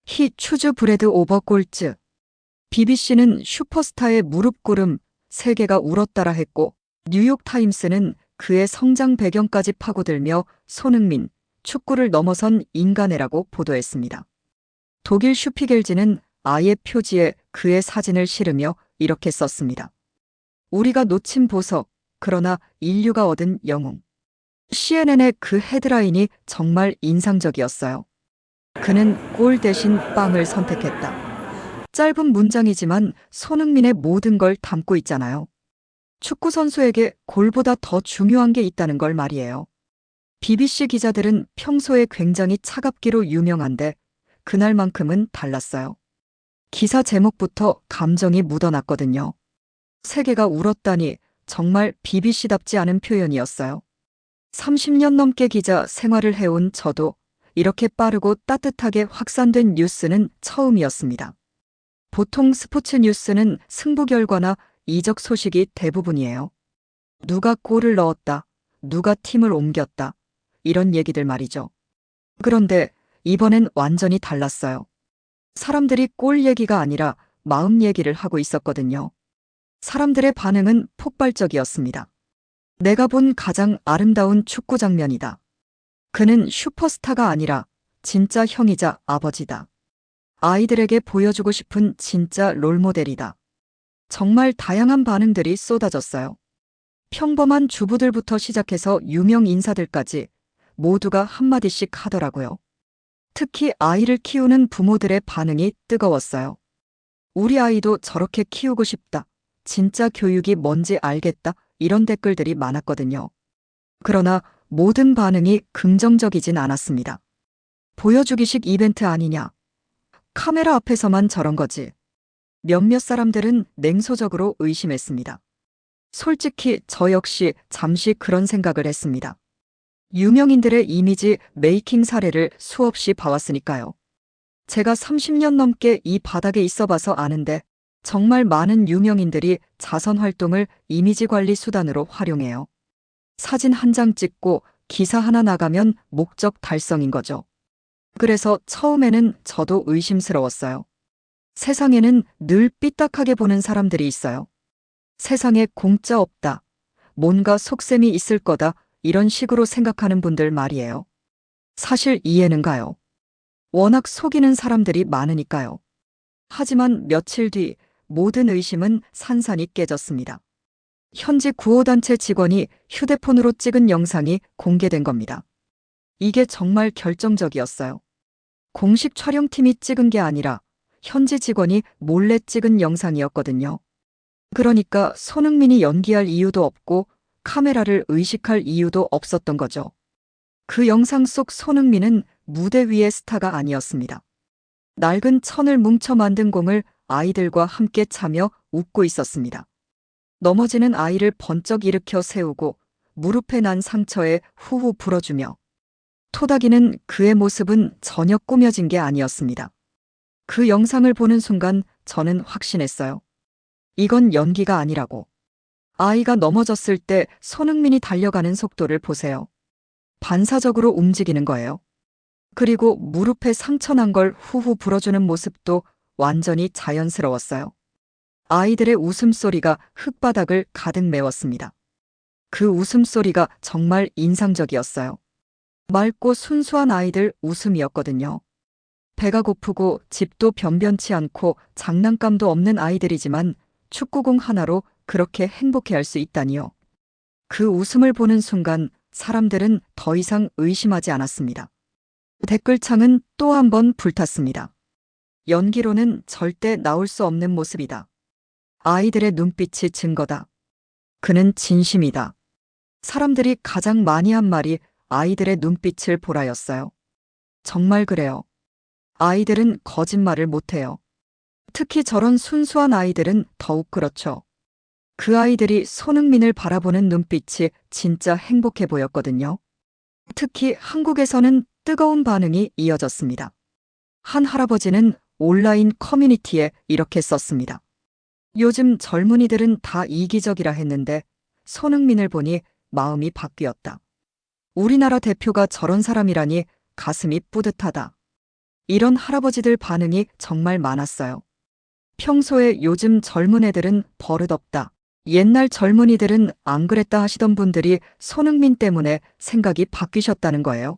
He choose bread over 골즈. BBC는 슈퍼스타의 무릎 꿇음, 세계가 울었다라 했고 뉴욕타임스는 그의 성장 배경까지 파고들며 손흥민, 축구를 넘어선 인간애라고 보도했습니다. 독일 슈피겔지는 아예 표지에 그의 사진을 실으며 이렇게 썼습니다. 우리가 놓친 보석, 그러나 인류가 얻은 영웅. CNN의 그 헤드라인이 정말 인상적이었어요. 그는 골 대신 빵을 선택했다. 짧은 문장이지만 손흥민의 모든 걸 담고 있잖아요. 축구 선수에게 골보다 더 중요한 게 있다는 걸 말이에요. BBC 기자들은 평소에 굉장히 차갑기로 유명한데 그날만큼은 달랐어요. 기사 제목부터 감정이 묻어났거든요. 세계가 울었다니 정말 BBC답지 않은 표현이었어요. 30년 넘게 기자 생활을 해온 저도 이렇게 빠르고 따뜻하게 확산된 뉴스는 처음이었습니다. 보통 스포츠 뉴스는 승부 결과나 이적 소식이 대부분이에요. 누가 골을 넣었다, 누가 팀을 옮겼다, 이런 얘기들 말이죠. 그런데 이번엔 완전히 달랐어요. 사람들이 골 얘기가 아니라 마음 얘기를 하고 있었거든요. 사람들의 반응은 폭발적이었습니다. 내가 본 가장 아름다운 축구 장면이다. 그는 슈퍼스타가 아니라 진짜 형이자 아버지다. 아이들에게 보여주고 싶은 진짜 롤모델이다. 정말 다양한 반응들이 쏟아졌어요. 평범한 주부들부터 시작해서 유명 인사들까지 모두가 한마디씩 하더라고요. 특히 아이를 키우는 부모들의 반응이 뜨거웠어요. 우리 아이도 저렇게 키우고 싶다. 진짜 교육이 뭔지 알겠다. 이런 댓글들이 많았거든요. 그러나 모든 반응이 긍정적이진 않았습니다. 보여주기식 이벤트 아니냐. 카메라 앞에서만 저런 거지. 몇몇 사람들은 냉소적으로 의심했습니다. 솔직히 저 역시 잠시 그런 생각을 했습니다. 유명인들의 이미지 메이킹 사례를 수없이 봐왔으니까요. 제가 30년 넘게 이 바닥에 있어 봐서 아는데 정말 많은 유명인들이 자선 활동을 이미지 관리 수단으로 활용해요. 사진 한 장 찍고 기사 하나 나가면 목적 달성인 거죠. 그래서 처음에는 저도 의심스러웠어요. 세상에는 늘 삐딱하게 보는 사람들이 있어요. 세상에 공짜 없다. 뭔가 속셈이 있을 거다. 이런 식으로 생각하는 분들 말이에요. 사실 이해는 가요. 워낙 속이는 사람들이 많으니까요. 하지만 며칠 뒤 모든 의심은 산산이 깨졌습니다. 현지 구호단체 직원이 휴대폰으로 찍은 영상이 공개된 겁니다. 이게 정말 결정적이었어요. 공식 촬영팀이 찍은 게 아니라 현지 직원이 몰래 찍은 영상이었거든요. 그러니까 손흥민이 연기할 이유도 없고 카메라를 의식할 이유도 없었던 거죠. 그 영상 속 손흥민은 무대 위의 스타가 아니었습니다. 낡은 천을 뭉쳐 만든 공을 아이들과 함께 차며 웃고 있었습니다. 넘어지는 아이를 번쩍 일으켜 세우고 무릎에 난 상처에 후후 불어주며 토닥이는 그의 모습은 전혀 꾸며진 게 아니었습니다. 그 영상을 보는 순간 저는 확신했어요. 이건 연기가 아니라고. 아이가 넘어졌을 때 손흥민이 달려가는 속도를 보세요. 반사적으로 움직이는 거예요. 그리고 무릎에 상처 난 걸 후후 불어주는 모습도 완전히 자연스러웠어요. 아이들의 웃음소리가 흙바닥을 가득 메웠습니다. 그 웃음소리가 정말 인상적이었어요. 맑고 순수한 아이들 웃음이었거든요. 배가 고프고 집도 변변치 않고 장난감도 없는 아이들이지만 축구공 하나로 그렇게 행복해할 수 있다니요. 그 웃음을 보는 순간 사람들은 더 이상 의심하지 않았습니다. 댓글창은 또 한 번 불탔습니다. 연기로는 절대 나올 수 없는 모습이다. 아이들의 눈빛이 증거다. 그는 진심이다. 사람들이 가장 많이 한 말이 아이들의 눈빛을 보라였어요. 정말 그래요. 아이들은 거짓말을 못해요. 특히 저런 순수한 아이들은 더욱 그렇죠. 그 아이들이 손흥민을 바라보는 눈빛이 진짜 행복해 보였거든요. 특히 한국에서는 뜨거운 반응이 이어졌습니다. 한 할아버지는 온라인 커뮤니티에 이렇게 썼습니다. 요즘 젊은이들은 다 이기적이라 했는데 손흥민을 보니 마음이 바뀌었다. 우리나라 대표가 저런 사람이라니 가슴이 뿌듯하다. 이런 할아버지들 반응이 정말 많았어요. 평소에 요즘 젊은 애들은 버릇없다. 옛날 젊은이들은 안 그랬다 하시던 분들이 손흥민 때문에 생각이 바뀌셨다는 거예요.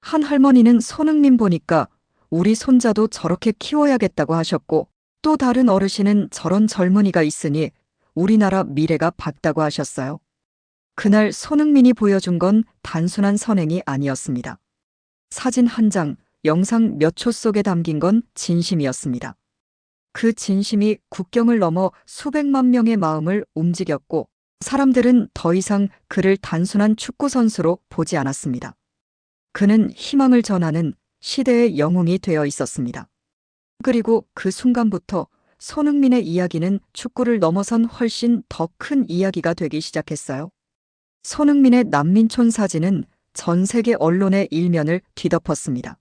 한 할머니는 손흥민 보니까 우리 손자도 저렇게 키워야겠다고 하셨고, 또 다른 어르신은 저런 젊은이가 있으니 우리나라 미래가 밝다고 하셨어요. 그날 손흥민이 보여준 건 단순한 선행이 아니었습니다. 사진 한 장, 영상 몇 초 속에 담긴 건 진심이었습니다. 그 진심이 국경을 넘어 수백만 명의 마음을 움직였고, 사람들은 더 이상 그를 단순한 축구 선수로 보지 않았습니다. 그는 희망을 전하는 시대의 영웅이 되어 있었습니다. 그리고 그 순간부터 손흥민의 이야기는 축구를 넘어선 훨씬 더 큰 이야기가 되기 시작했어요. 손흥민의 난민촌 사진은 전 세계 언론의 일면을 뒤덮었습니다.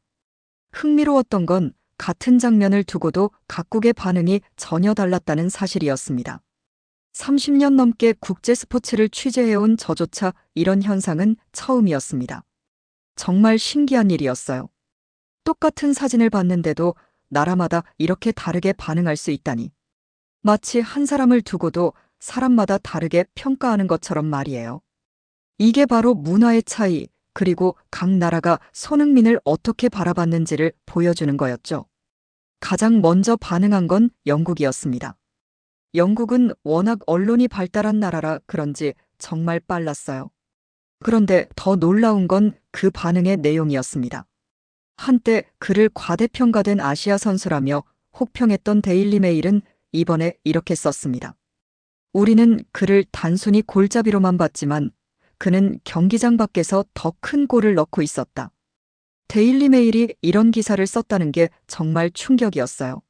흥미로웠던 건 같은 장면을 두고도 각국의 반응이 전혀 달랐다는 사실이었습니다. 30년 넘게 국제 스포츠를 취재해온 저조차 이런 현상은 처음이었습니다. 정말 신기한 일이었어요. 똑같은 사진을 봤는데도 나라마다 이렇게 다르게 반응할 수 있다니. 마치 한 사람을 두고도 사람마다 다르게 평가하는 것처럼 말이에요. 이게 바로 문화의 차이, 그리고 각 나라가 손흥민을 어떻게 바라봤는지를 보여주는 거였죠. 가장 먼저 반응한 건 영국이었습니다. 영국은 워낙 언론이 발달한 나라라 그런지 정말 빨랐어요. 그런데 더 놀라운 건 그 반응의 내용이었습니다. 한때 그를 과대평가된 아시아 선수라며 혹평했던 데일리 메일은 이번에 이렇게 썼습니다. 우리는 그를 단순히 골잡이로만 봤지만 그는 경기장 밖에서 더 큰 골을 넣고 있었다. 데일리 메일이 이런 기사를 썼다는 게 정말 충격이었어요.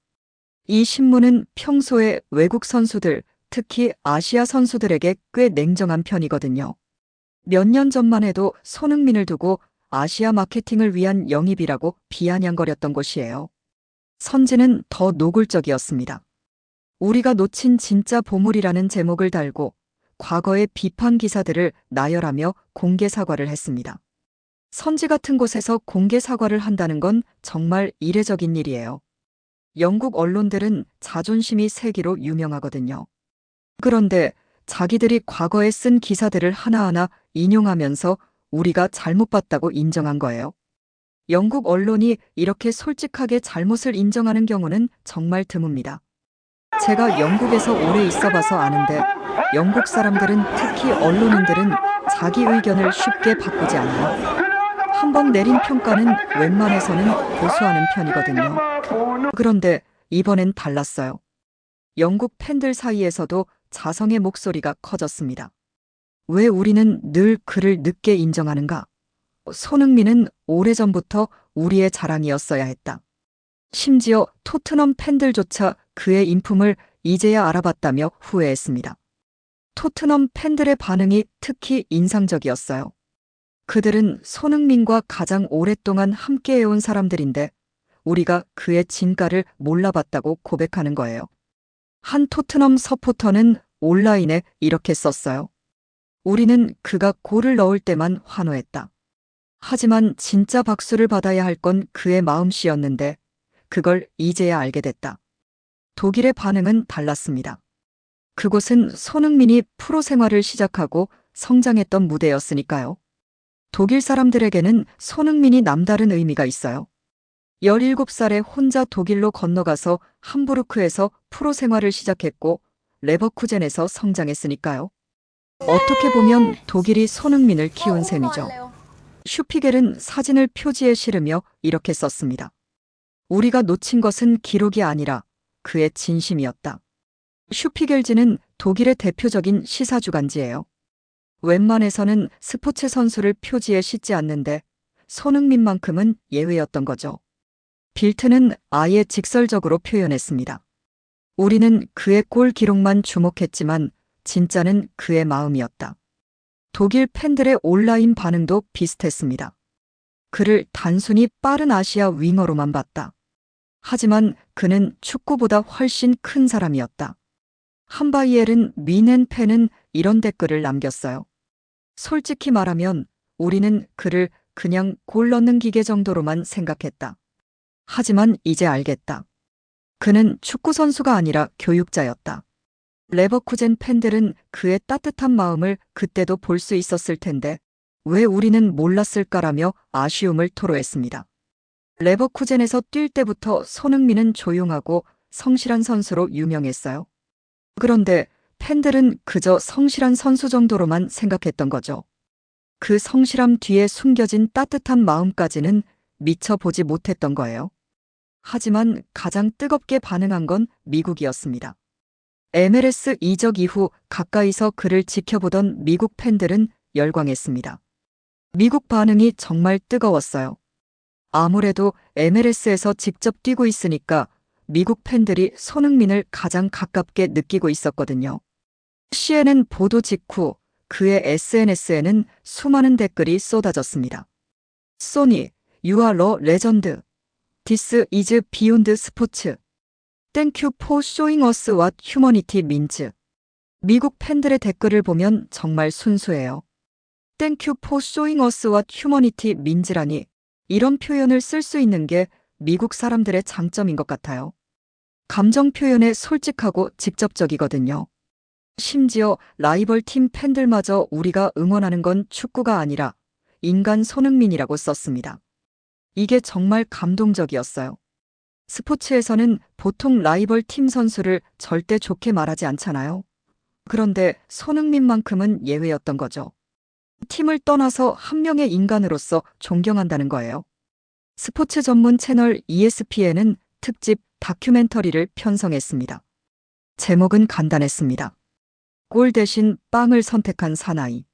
이 신문은 평소에 외국 선수들, 특히 아시아 선수들에게 꽤 냉정한 편이거든요. 몇 년 전만 해도 손흥민을 두고 아시아 마케팅을 위한 영입이라고 비아냥거렸던 곳이에요. 선지는 더 노골적이었습니다. 우리가 놓친 진짜 보물이라는 제목을 달고 과거의 비판 기사들을 나열하며 공개 사과를 했습니다. 선지 같은 곳에서 공개 사과를 한다는 건 정말 이례적인 일이에요. 영국 언론들은 자존심이 세기로 유명하거든요. 그런데 자기들이 과거에 쓴 기사들을 하나하나 인용하면서 우리가 잘못 봤다고 인정한 거예요. 영국 언론이 이렇게 솔직하게 잘못을 인정하는 경우는 정말 드뭅니다. 제가 영국에서 오래 있어봐서 아는데 영국 사람들은, 특히 언론인들은 자기 의견을 쉽게 바꾸지 않아요. 한번 내린 평가는 웬만해서는 고수하는 편이거든요. 그런데 이번엔 달랐어요. 영국 팬들 사이에서도 자성의 목소리가 커졌습니다. 왜 우리는 늘 그를 늦게 인정하는가? 손흥민은 오래전부터 우리의 자랑이었어야 했다. 심지어 토트넘 팬들조차 그의 인품을 이제야 알아봤다며 후회했습니다. 토트넘 팬들의 반응이 특히 인상적이었어요. 그들은 손흥민과 가장 오랫동안 함께해온 사람들인데 우리가 그의 진가를 몰라봤다고 고백하는 거예요. 한 토트넘 서포터는 온라인에 이렇게 썼어요. 우리는 그가 골을 넣을 때만 환호했다. 하지만 진짜 박수를 받아야 할 건 그의 마음씨였는데 그걸 이제야 알게 됐다. 독일의 반응은 달랐습니다. 그곳은 손흥민이 프로 생활을 시작하고 성장했던 무대였으니까요. 독일 사람들에게는 손흥민이 남다른 의미가 있어요. 17살에 혼자 독일로 건너가서 함부르크에서 프로 생활을 시작했고 레버쿠젠에서 성장했으니까요. 어떻게 보면 독일이 손흥민을 키운 셈이죠. 슈피겔은 사진을 표지에 실으며 이렇게 썼습니다. 우리가 놓친 것은 기록이 아니라 그의 진심이었다. 슈피겔지는 독일의 대표적인 시사주간지예요. 웬만해서는 스포츠 선수를 표지에 싣지 않는데 손흥민만큼은 예외였던 거죠. 빌트는 아예 직설적으로 표현했습니다. 우리는 그의 골 기록만 주목했지만 진짜는 그의 마음이었다. 독일 팬들의 온라인 반응도 비슷했습니다. 그를 단순히 빠른 아시아 윙어로만 봤다. 하지만 그는 축구보다 훨씬 큰 사람이었다. 한바이엘은 미넨 팬은 이런 댓글을 남겼어요. 솔직히 말하면 우리는 그를 그냥 골 넣는 기계 정도로만 생각했다. 하지만 이제 알겠다. 그는 축구 선수가 아니라 교육자였다. 레버쿠젠 팬들은 그의 따뜻한 마음을 그때도 볼 수 있었을 텐데 왜 우리는 몰랐을까라며 아쉬움을 토로했습니다. 레버쿠젠에서 뛸 때부터 손흥민은 조용하고 성실한 선수로 유명했어요. 그런데 팬들은 그저 성실한 선수 정도로만 생각했던 거죠. 그 성실함 뒤에 숨겨진 따뜻한 마음까지는 미처 보지 못했던 거예요. 하지만 가장 뜨겁게 반응한 건 미국이었습니다. MLS 이적 이후 가까이서 그를 지켜보던 미국 팬들은 열광했습니다. 미국 반응이 정말 뜨거웠어요. 아무래도 MLS에서 직접 뛰고 있으니까 미국 팬들이 손흥민을 가장 가깝게 느끼고 있었거든요. CNN 보도 직후 그의 SNS에는 수많은 댓글이 쏟아졌습니다. 소니, you are a legend. This is beyond sports. Thank you for showing us what humanity means. 미국 팬들의 댓글을 보면 정말 순수해요. Thank you for showing us what humanity means라니 이런 표현을 쓸 수 있는 게 미국 사람들의 장점인 것 같아요. 감정 표현에 솔직하고 직접적이거든요. 심지어 라이벌 팀 팬들마저 우리가 응원하는 건 축구가 아니라 인간 손흥민이라고 썼습니다. 이게 정말 감동적이었어요. 스포츠에서는 보통 라이벌 팀 선수를 절대 좋게 말하지 않잖아요. 그런데 손흥민만큼은 예외였던 거죠. 팀을 떠나서 한 명의 인간으로서 존경한다는 거예요. 스포츠 전문 채널 ESPN은 특집 다큐멘터리를 편성했습니다. 제목은 간단했습니다. 골 대신 빵을 선택한 사나이.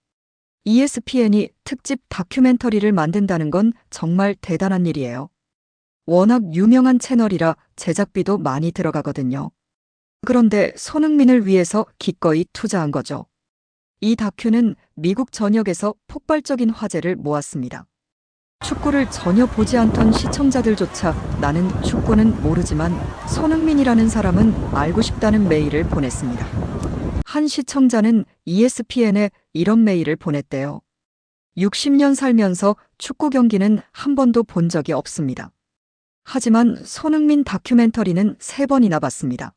ESPN이 특집 다큐멘터리를 만든다는 건 정말 대단한 일이에요. 워낙 유명한 채널이라 제작비도 많이 들어가거든요. 그런데 손흥민을 위해서 기꺼이 투자한 거죠. 이 다큐는 미국 전역에서 폭발적인 화제를 모았습니다. 축구를 전혀 보지 않던 시청자들조차 나는 축구는 모르지만 손흥민이라는 사람은 알고 싶다는 메일을 보냈습니다. 한 시청자는 ESPN에 이런 메일을 보냈대요. 60년 살면서 축구 경기는 한 번도 본 적이 없습니다. 하지만 손흥민 다큐멘터리는 3번이나 봤습니다.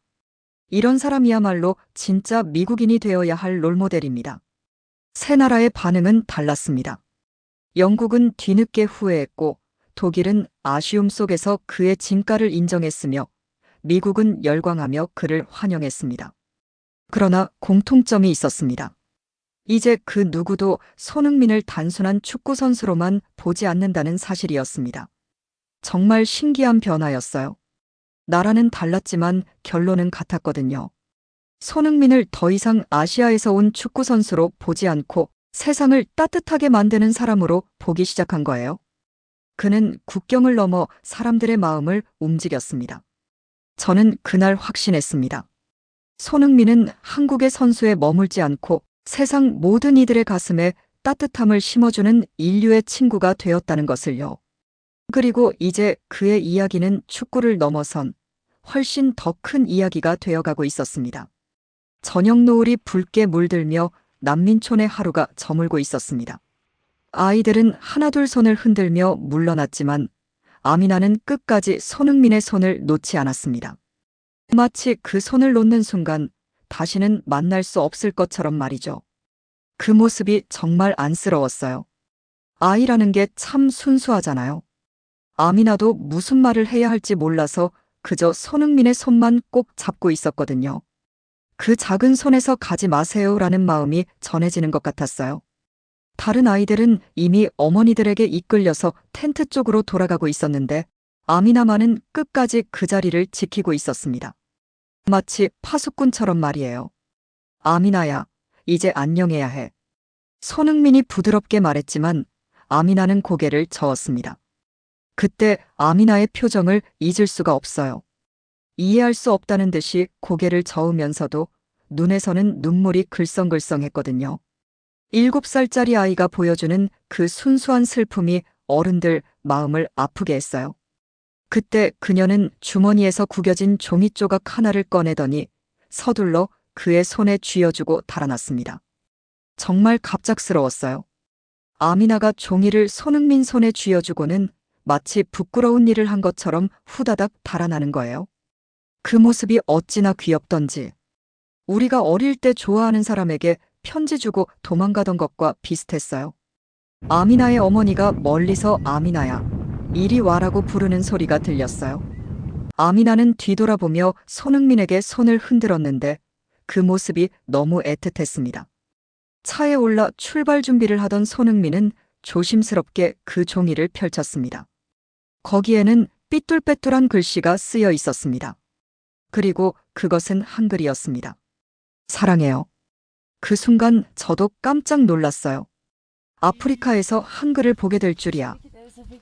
이런 사람이야말로 진짜 미국인이 되어야 할 롤모델입니다. 세 나라의 반응은 달랐습니다. 영국은 뒤늦게 후회했고 독일은 아쉬움 속에서 그의 진가를 인정했으며 미국은 열광하며 그를 환영했습니다. 그러나 공통점이 있었습니다. 이제 그 누구도 손흥민을 단순한 축구 선수로만 보지 않는다는 사실이었습니다. 정말 신기한 변화였어요. 나라는 달랐지만 결론은 같았거든요. 손흥민을 더 이상 아시아에서 온 축구 선수로 보지 않고 세상을 따뜻하게 만드는 사람으로 보기 시작한 거예요. 그는 국경을 넘어 사람들의 마음을 움직였습니다. 저는 그날 확신했습니다. 손흥민은 한국의 선수에 머물지 않고 세상 모든 이들의 가슴에 따뜻함을 심어주는 인류의 친구가 되었다는 것을요. 그리고 이제 그의 이야기는 축구를 넘어선 훨씬 더 큰 이야기가 되어가고 있었습니다. 저녁 노을이 붉게 물들며 난민촌의 하루가 저물고 있었습니다. 아이들은 하나둘 손을 흔들며 물러났지만 아미나는 끝까지 손흥민의 손을 놓지 않았습니다. 마치 그 손을 놓는 순간 다시는 만날 수 없을 것처럼 말이죠. 그 모습이 정말 안쓰러웠어요. 아이라는 게 참 순수하잖아요. 아미나도 무슨 말을 해야 할지 몰라서 그저 손흥민의 손만 꼭 잡고 있었거든요. 그 작은 손에서 가지 마세요라는 마음이 전해지는 것 같았어요. 다른 아이들은 이미 어머니들에게 이끌려서 텐트 쪽으로 돌아가고 있었는데 아미나만은 끝까지 그 자리를 지키고 있었습니다. 마치 파수꾼처럼 말이에요. 아미나야, 이제 안녕해야 해. 손흥민이 부드럽게 말했지만 아미나는 고개를 저었습니다. 그때 아미나의 표정을 잊을 수가 없어요. 이해할 수 없다는 듯이 고개를 저으면서도 눈에서는 눈물이 글썽글썽했거든요. 7살짜리 아이가 보여주는 그 순수한 슬픔이 어른들 마음을 아프게 했어요. 그때 그녀는 주머니에서 구겨진 종이 조각 하나를 꺼내더니 서둘러 그의 손에 쥐어주고 달아났습니다. 정말 갑작스러웠어요. 아미나가 종이를 손흥민 손에 쥐어주고는 마치 부끄러운 일을 한 것처럼 후다닥 달아나는 거예요. 그 모습이 어찌나 귀엽던지. 우리가 어릴 때 좋아하는 사람에게 편지 주고 도망가던 것과 비슷했어요. 아미나의 어머니가 멀리서 아미나야, 이리 와라고 부르는 소리가 들렸어요. 아미나는 뒤돌아보며 손흥민에게 손을 흔들었는데 그 모습이 너무 애틋했습니다. 차에 올라 출발 준비를 하던 손흥민은 조심스럽게 그 종이를 펼쳤습니다. 거기에는 삐뚤빼뚤한 글씨가 쓰여 있었습니다. 그리고 그것은 한글이었습니다. 사랑해요. 그 순간 저도 깜짝 놀랐어요. 아프리카에서 한글을 보게 될 줄이야.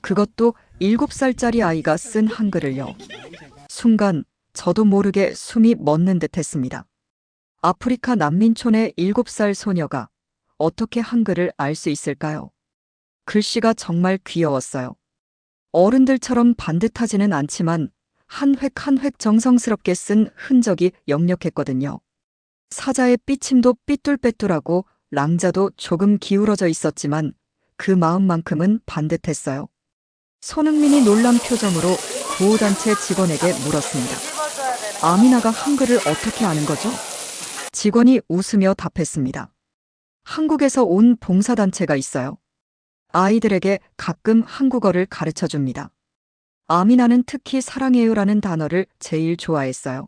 그것도 7살짜리 아이가 쓴 한글을요. 순간 저도 모르게 숨이 멎는 듯 했습니다. 아프리카 난민촌의 7살 소녀가 어떻게 한글을 알 수 있을까요? 글씨가 정말 귀여웠어요. 어른들처럼 반듯하지는 않지만 한 획 한 획 정성스럽게 쓴 흔적이 역력했거든요. 사자의 삐침도 삐뚤빼뚤하고 랑자도 조금 기울어져 있었지만 그 마음만큼은 반듯했어요. 손흥민이 놀란 표정으로 보호단체 직원에게 물었습니다. 아미나가 한글을 어떻게 아는 거죠? 직원이 웃으며 답했습니다. 한국에서 온 봉사단체가 있어요. 아이들에게 가끔 한국어를 가르쳐 줍니다. 아미나는 특히 사랑해요라는 단어를 제일 좋아했어요.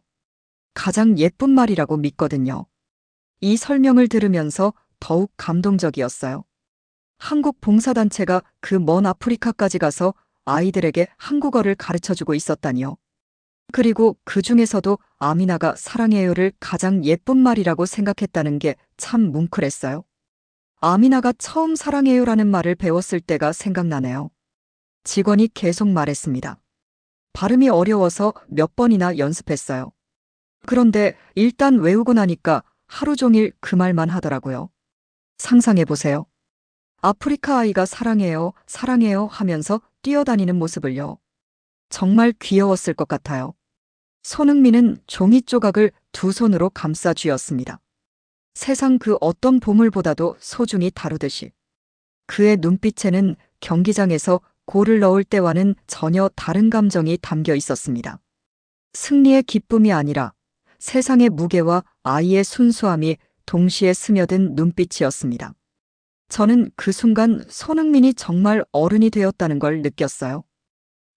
가장 예쁜 말이라고 믿거든요. 이 설명을 들으면서 더욱 감동적이었어요. 한국 봉사단체가 그 먼 아프리카까지 가서 아이들에게 한국어를 가르쳐주고 있었다니요. 그리고 그 중에서도 아미나가 사랑해요를 가장 예쁜 말이라고 생각했다는 게 참 뭉클했어요. 아미나가 처음 사랑해요라는 말을 배웠을 때가 생각나네요. 직원이 계속 말했습니다. 발음이 어려워서 몇 번이나 연습했어요. 그런데 일단 외우고 나니까 하루 종일 그 말만 하더라고요. 상상해보세요. 아프리카 아이가 사랑해요, 사랑해요 하면서 뛰어다니는 모습을요. 정말 귀여웠을 것 같아요. 손흥민은 종이 조각을 두 손으로 감싸 쥐었습니다. 세상 그 어떤 보물보다도 소중히 다루듯이. 그의 눈빛에는 경기장에서 골을 넣을 때와는 전혀 다른 감정이 담겨 있었습니다. 승리의 기쁨이 아니라 세상의 무게와 아이의 순수함이 동시에 스며든 눈빛이었습니다. 저는 그 순간 손흥민이 정말 어른이 되었다는 걸 느꼈어요.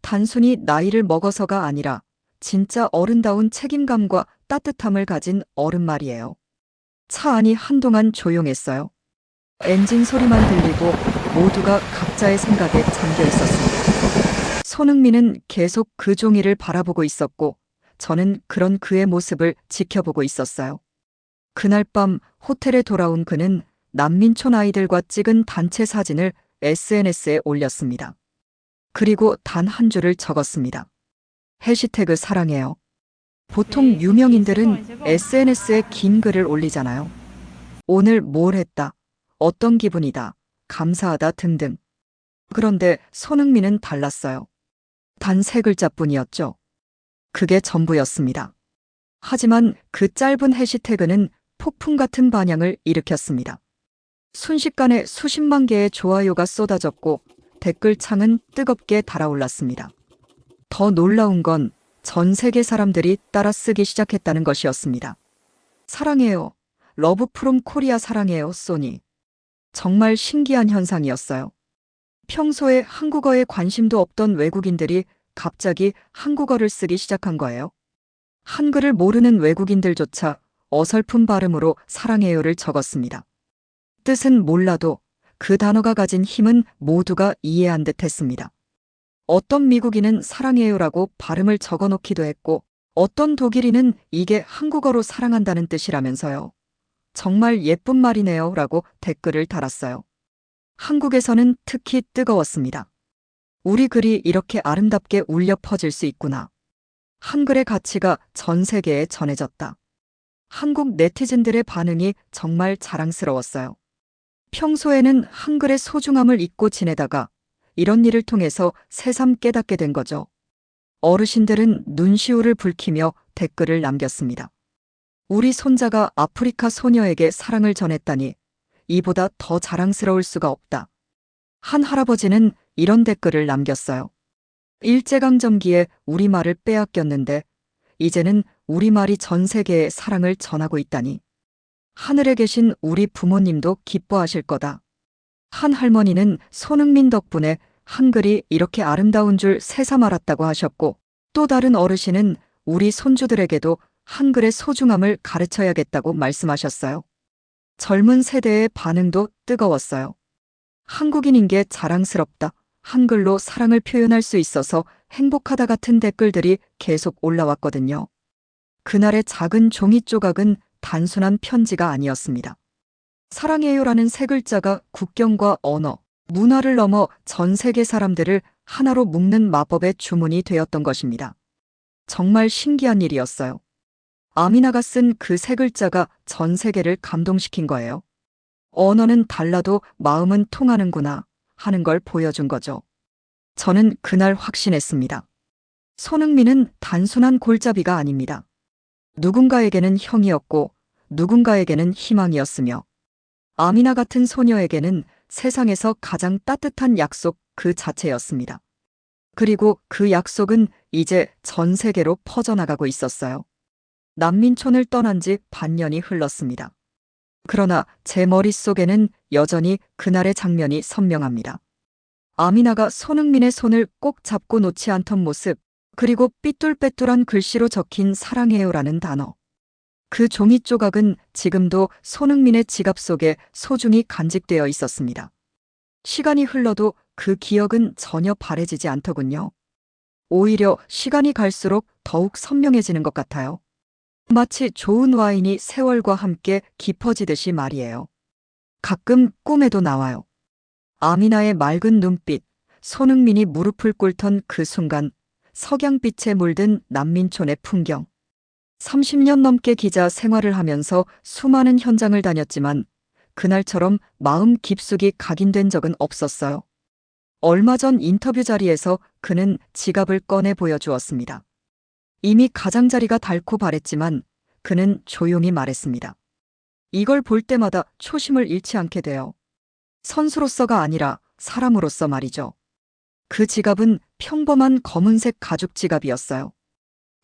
단순히 나이를 먹어서가 아니라 진짜 어른다운 책임감과 따뜻함을 가진 어른 말이에요. 차 안이 한동안 조용했어요. 엔진 소리만 들리고 모두가 각자의 생각에 잠겨 있었습니다. 손흥민은 계속 그 종이를 바라보고 있었고 저는 그런 그의 모습을 지켜보고 있었어요. 그날 밤 호텔에 돌아온 그는 난민촌 아이들과 찍은 단체 사진을 SNS에 올렸습니다. 그리고 단 한 줄을 적었습니다. 해시태그 사랑해요. 보통 유명인들은 SNS에 긴 글을 올리잖아요. 오늘 뭘 했다, 어떤 기분이다, 감사하다 등등. 그런데 손흥민은 달랐어요. 단 3글자뿐이었죠. 그게 전부였습니다. 하지만 그 짧은 해시태그는 폭풍 같은 반향을 일으켰습니다. 순식간에 수십만 개의 좋아요가 쏟아졌고 댓글창은 뜨겁게 달아올랐습니다. 더 놀라운 건 전 세계 사람들이 따라 쓰기 시작했다는 것이었습니다. 사랑해요. 러브 프롬 코리아 사랑해요, 소니. 정말 신기한 현상이었어요. 평소에 한국어에 관심도 없던 외국인들이 갑자기 한국어를 쓰기 시작한 거예요. 한글을 모르는 외국인들조차 어설픈 발음으로 사랑해요를 적었습니다. 뜻은 몰라도 그 단어가 가진 힘은 모두가 이해한 듯 했습니다. 어떤 미국인은 사랑해요라고 발음을 적어놓기도 했고 어떤 독일인은 이게 한국어로 사랑한다는 뜻이라면서요. 정말 예쁜 말이네요 라고 댓글을 달았어요. 한국에서는 특히 뜨거웠습니다. 우리 글이 이렇게 아름답게 울려 퍼질 수 있구나. 한글의 가치가 전 세계에 전해졌다. 한국 네티즌들의 반응이 정말 자랑스러웠어요. 평소에는 한글의 소중함을 잊고 지내다가 이런 일을 통해서 새삼 깨닫게 된 거죠. 어르신들은 눈시울을 붉히며 댓글을 남겼습니다. 우리 손자가 아프리카 소녀에게 사랑을 전했다니 이보다 더 자랑스러울 수가 없다. 한 할아버지는 이런 댓글을 남겼어요. 일제강점기에 우리말을 빼앗겼는데 이제는 우리말이 전 세계에 사랑을 전하고 있다니. 하늘에 계신 우리 부모님도 기뻐하실 거다. 한 할머니는 손흥민 덕분에 한글이 이렇게 아름다운 줄 새삼 알았다고 하셨고 또 다른 어르신은 우리 손주들에게도 한글의 소중함을 가르쳐야겠다고 말씀하셨어요. 젊은 세대의 반응도 뜨거웠어요. 한국인인 게 자랑스럽다. 한글로 사랑을 표현할 수 있어서 행복하다 같은 댓글들이 계속 올라왔거든요. 그날의 작은 종이 조각은 단순한 편지가 아니었습니다. 사랑해요라는 세 글자가 국경과 언어, 문화를 넘어 전 세계 사람들을 하나로 묶는 마법의 주문이 되었던 것입니다. 정말 신기한 일이었어요. 아미나가 쓴 그 세 글자가 전 세계를 감동시킨 거예요. 언어는 달라도 마음은 통하는구나 하는 걸 보여준 거죠. 저는 그날 확신했습니다. 손흥민은 단순한 골잡이가 아닙니다. 누군가에게는 형이었고 누군가에게는 희망이었으며 아미나 같은 소녀에게는 세상에서 가장 따뜻한 약속 그 자체였습니다. 그리고 그 약속은 이제 전 세계로 퍼져나가고 있었어요. 난민촌을 떠난 지 반년이 흘렀습니다. 그러나 제 머릿속에는 여전히 그날의 장면이 선명합니다. 아미나가 손흥민의 손을 꼭 잡고 놓지 않던 모습, 그리고 삐뚤빼뚤한 글씨로 적힌 사랑해요라는 단어. 그 종이 조각은 지금도 손흥민의 지갑 속에 소중히 간직되어 있었습니다. 시간이 흘러도 그 기억은 전혀 바래지지 않더군요. 오히려 시간이 갈수록 더욱 선명해지는 것 같아요. 마치 좋은 와인이 세월과 함께 깊어지듯이 말이에요. 가끔 꿈에도 나와요. 아미나의 맑은 눈빛, 손흥민이 무릎을 꿇던 그 순간, 석양빛에 물든 난민촌의 풍경. 30년 넘게 기자 생활을 하면서 수많은 현장을 다녔지만 그날처럼 마음 깊숙이 각인된 적은 없었어요. 얼마 전 인터뷰 자리에서 그는 지갑을 꺼내 보여주었습니다. 이미 가장자리가 닳고 바랬지만 그는 조용히 말했습니다. 이걸 볼 때마다 초심을 잃지 않게 돼요. 선수로서가 아니라 사람으로서 말이죠. 그 지갑은 평범한 검은색 가죽 지갑이었어요.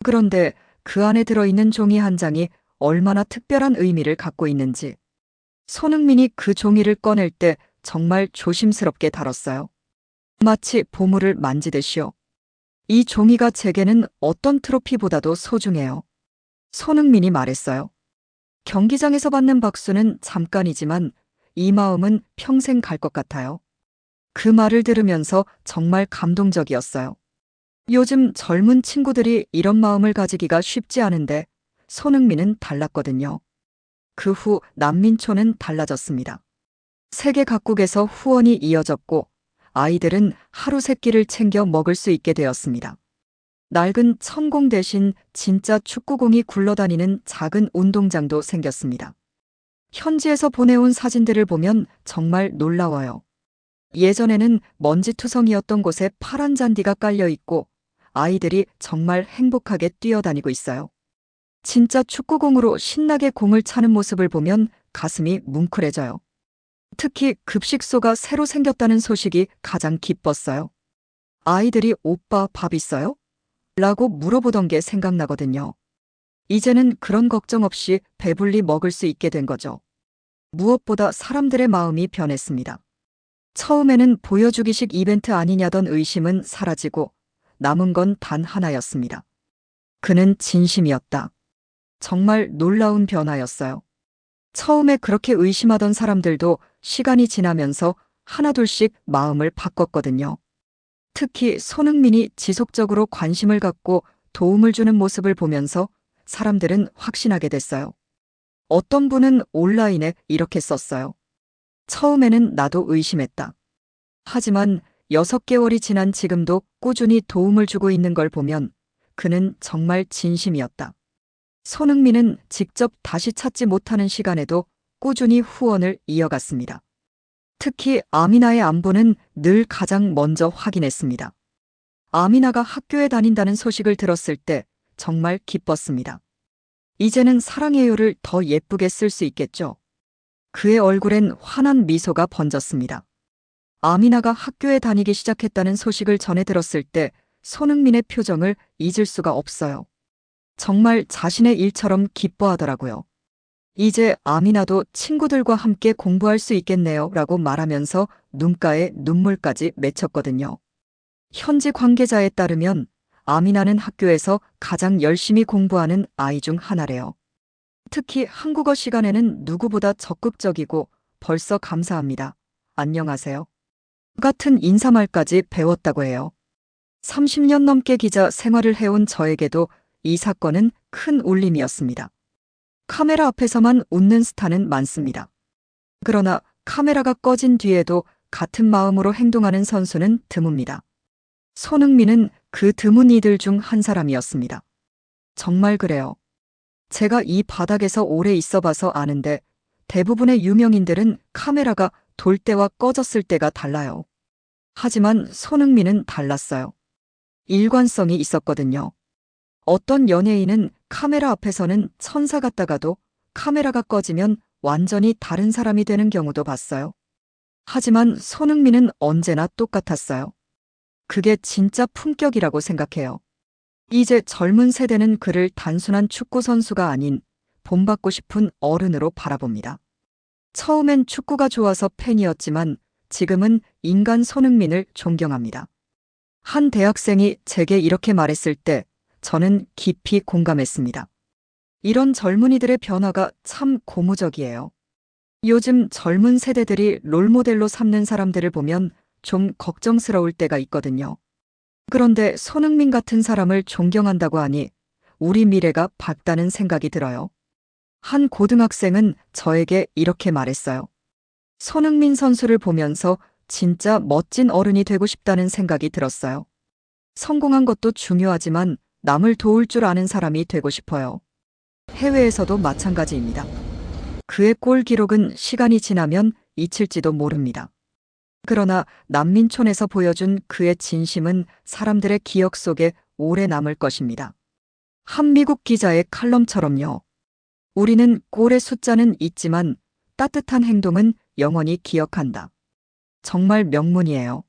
그런데 그 안에 들어있는 종이 한 장이 얼마나 특별한 의미를 갖고 있는지 손흥민이 그 종이를 꺼낼 때 정말 조심스럽게 다뤘어요. 마치 보물을 만지듯이요. 이 종이가 제게는 어떤 트로피보다도 소중해요. 손흥민이 말했어요. 경기장에서 받는 박수는 잠깐이지만 이 마음은 평생 갈 것 같아요. 그 말을 들으면서 정말 감동적이었어요. 요즘 젊은 친구들이 이런 마음을 가지기가 쉽지 않은데 손흥민은 달랐거든요. 그 후 난민촌은 달라졌습니다. 세계 각국에서 후원이 이어졌고 아이들은 하루 세 끼를 챙겨 먹을 수 있게 되었습니다. 낡은 천공 대신 진짜 축구공이 굴러다니는 작은 운동장도 생겼습니다. 현지에서 보내온 사진들을 보면 정말 놀라워요. 예전에는 먼지투성이었던 곳에 파란 잔디가 깔려 있고 아이들이 정말 행복하게 뛰어다니고 있어요. 진짜 축구공으로 신나게 공을 차는 모습을 보면 가슴이 뭉클해져요. 특히 급식소가 새로 생겼다는 소식이 가장 기뻤어요. 아이들이 오빠 밥 있어요? 라고 물어보던 게 생각나거든요. 이제는 그런 걱정 없이 배불리 먹을 수 있게 된 거죠. 무엇보다 사람들의 마음이 변했습니다. 처음에는 보여주기식 이벤트 아니냐던 의심은 사라지고 남은 건 단 하나였습니다. 그는 진심이었다. 정말 놀라운 변화였어요. 처음에 그렇게 의심하던 사람들도 시간이 지나면서 하나둘씩 마음을 바꿨거든요. 특히 손흥민이 지속적으로 관심을 갖고 도움을 주는 모습을 보면서 사람들은 확신하게 됐어요. 어떤 분은 온라인에 이렇게 썼어요. 처음에는 나도 의심했다. 하지만 6개월이 지난 지금도 꾸준히 도움을 주고 있는 걸 보면 그는 정말 진심이었다. 손흥민은 직접 다시 찾지 못하는 시간에도 꾸준히 후원을 이어갔습니다. 특히 아미나의 안부는 늘 가장 먼저 확인했습니다. 아미나가 학교에 다닌다는 소식을 들었을 때 정말 기뻤습니다. 이제는 사랑해요를 더 예쁘게 쓸 수 있겠죠. 그의 얼굴엔 환한 미소가 번졌습니다. 아미나가 학교에 다니기 시작했다는 소식을 전해 들었을 때 손흥민의 표정을 잊을 수가 없어요. 정말 자신의 일처럼 기뻐하더라고요. 이제 아미나도 친구들과 함께 공부할 수 있겠네요 라고 말하면서 눈가에 눈물까지 맺혔거든요. 현지 관계자에 따르면 아미나는 학교에서 가장 열심히 공부하는 아이 중 하나래요. 특히 한국어 시간에는 누구보다 적극적이고 벌써 감사합니다. 안녕하세요. 같은 인사말까지 배웠다고 해요. 30년 넘게 기자 생활을 해온 저에게도 이 사건은 큰 울림이었습니다. 카메라 앞에서만 웃는 스타는 많습니다. 그러나 카메라가 꺼진 뒤에도 같은 마음으로 행동하는 선수는 드뭅니다. 손흥민은 그 드문 이들 중 한 사람이었습니다. 정말 그래요. 제가 이 바닥에서 오래 있어봐서 아는데 대부분의 유명인들은 카메라가 돌 때와 꺼졌을 때가 달라요. 하지만 손흥민은 달랐어요. 일관성이 있었거든요. 어떤 연예인은 카메라 앞에서는 천사 같다가도 카메라가 꺼지면 완전히 다른 사람이 되는 경우도 봤어요. 하지만 손흥민은 언제나 똑같았어요. 그게 진짜 품격이라고 생각해요. 이제 젊은 세대는 그를 단순한 축구 선수가 아닌 본받고 싶은 어른으로 바라봅니다. 처음엔 축구가 좋아서 팬이었지만 지금은 인간 손흥민을 존경합니다. 한 대학생이 제게 이렇게 말했을 때 저는 깊이 공감했습니다. 이런 젊은이들의 변화가 참 고무적이에요. 요즘 젊은 세대들이 롤모델로 삼는 사람들을 보면 좀 걱정스러울 때가 있거든요. 그런데 손흥민 같은 사람을 존경한다고 하니 우리 미래가 밝다는 생각이 들어요. 한 고등학생은 저에게 이렇게 말했어요. 손흥민 선수를 보면서 진짜 멋진 어른이 되고 싶다는 생각이 들었어요. 성공한 것도 중요하지만 남을 도울 줄 아는 사람이 되고 싶어요. 해외에서도 마찬가지입니다. 그의 골 기록은 시간이 지나면 잊힐지도 모릅니다. 그러나 난민촌에서 보여준 그의 진심은 사람들의 기억 속에 오래 남을 것입니다. 한 미국 기자의 칼럼처럼요. 우리는 골의 숫자는 잊지만 따뜻한 행동은 영원히 기억한다. 정말 명문이에요.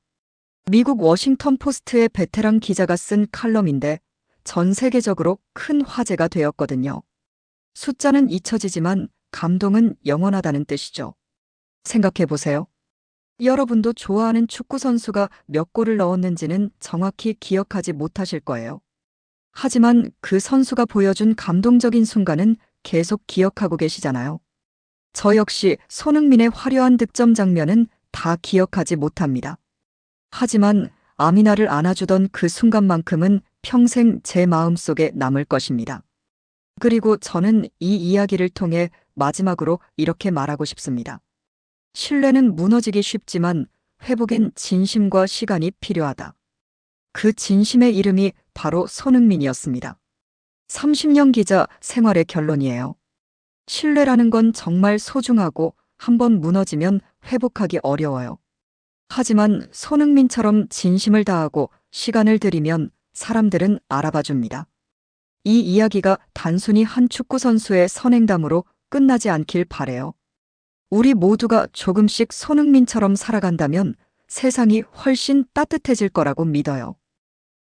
미국 워싱턴 포스트의 베테랑 기자가 쓴 칼럼인데 전 세계적으로 큰 화제가 되었거든요. 숫자는 잊혀지지만 감동은 영원하다는 뜻이죠. 생각해 보세요. 여러분도 좋아하는 축구 선수가 몇 골을 넣었는지는 정확히 기억하지 못하실 거예요. 하지만 그 선수가 보여준 감동적인 순간은 계속 기억하고 계시잖아요. 저 역시 손흥민의 화려한 득점 장면은 다 기억하지 못합니다. 하지만 아미나를 안아주던 그 순간만큼은 평생 제 마음속에 남을 것입니다. 그리고 저는 이 이야기를 통해 마지막으로 이렇게 말하고 싶습니다. 신뢰는 무너지기 쉽지만 회복엔 진심과 시간이 필요하다. 그 진심의 이름이 바로 손흥민이었습니다. 30년 기자 생활의 결론이에요. 신뢰라는 건 정말 소중하고 한번 무너지면 회복하기 어려워요. 하지만 손흥민처럼 진심을 다하고 시간을 들이면 사람들은 알아봐 줍니다. 이 이야기가 단순히 한 축구 선수의 선행담으로 끝나지 않길 바래요. 우리 모두가 조금씩 손흥민처럼 살아간다면 세상이 훨씬 따뜻해질 거라고 믿어요.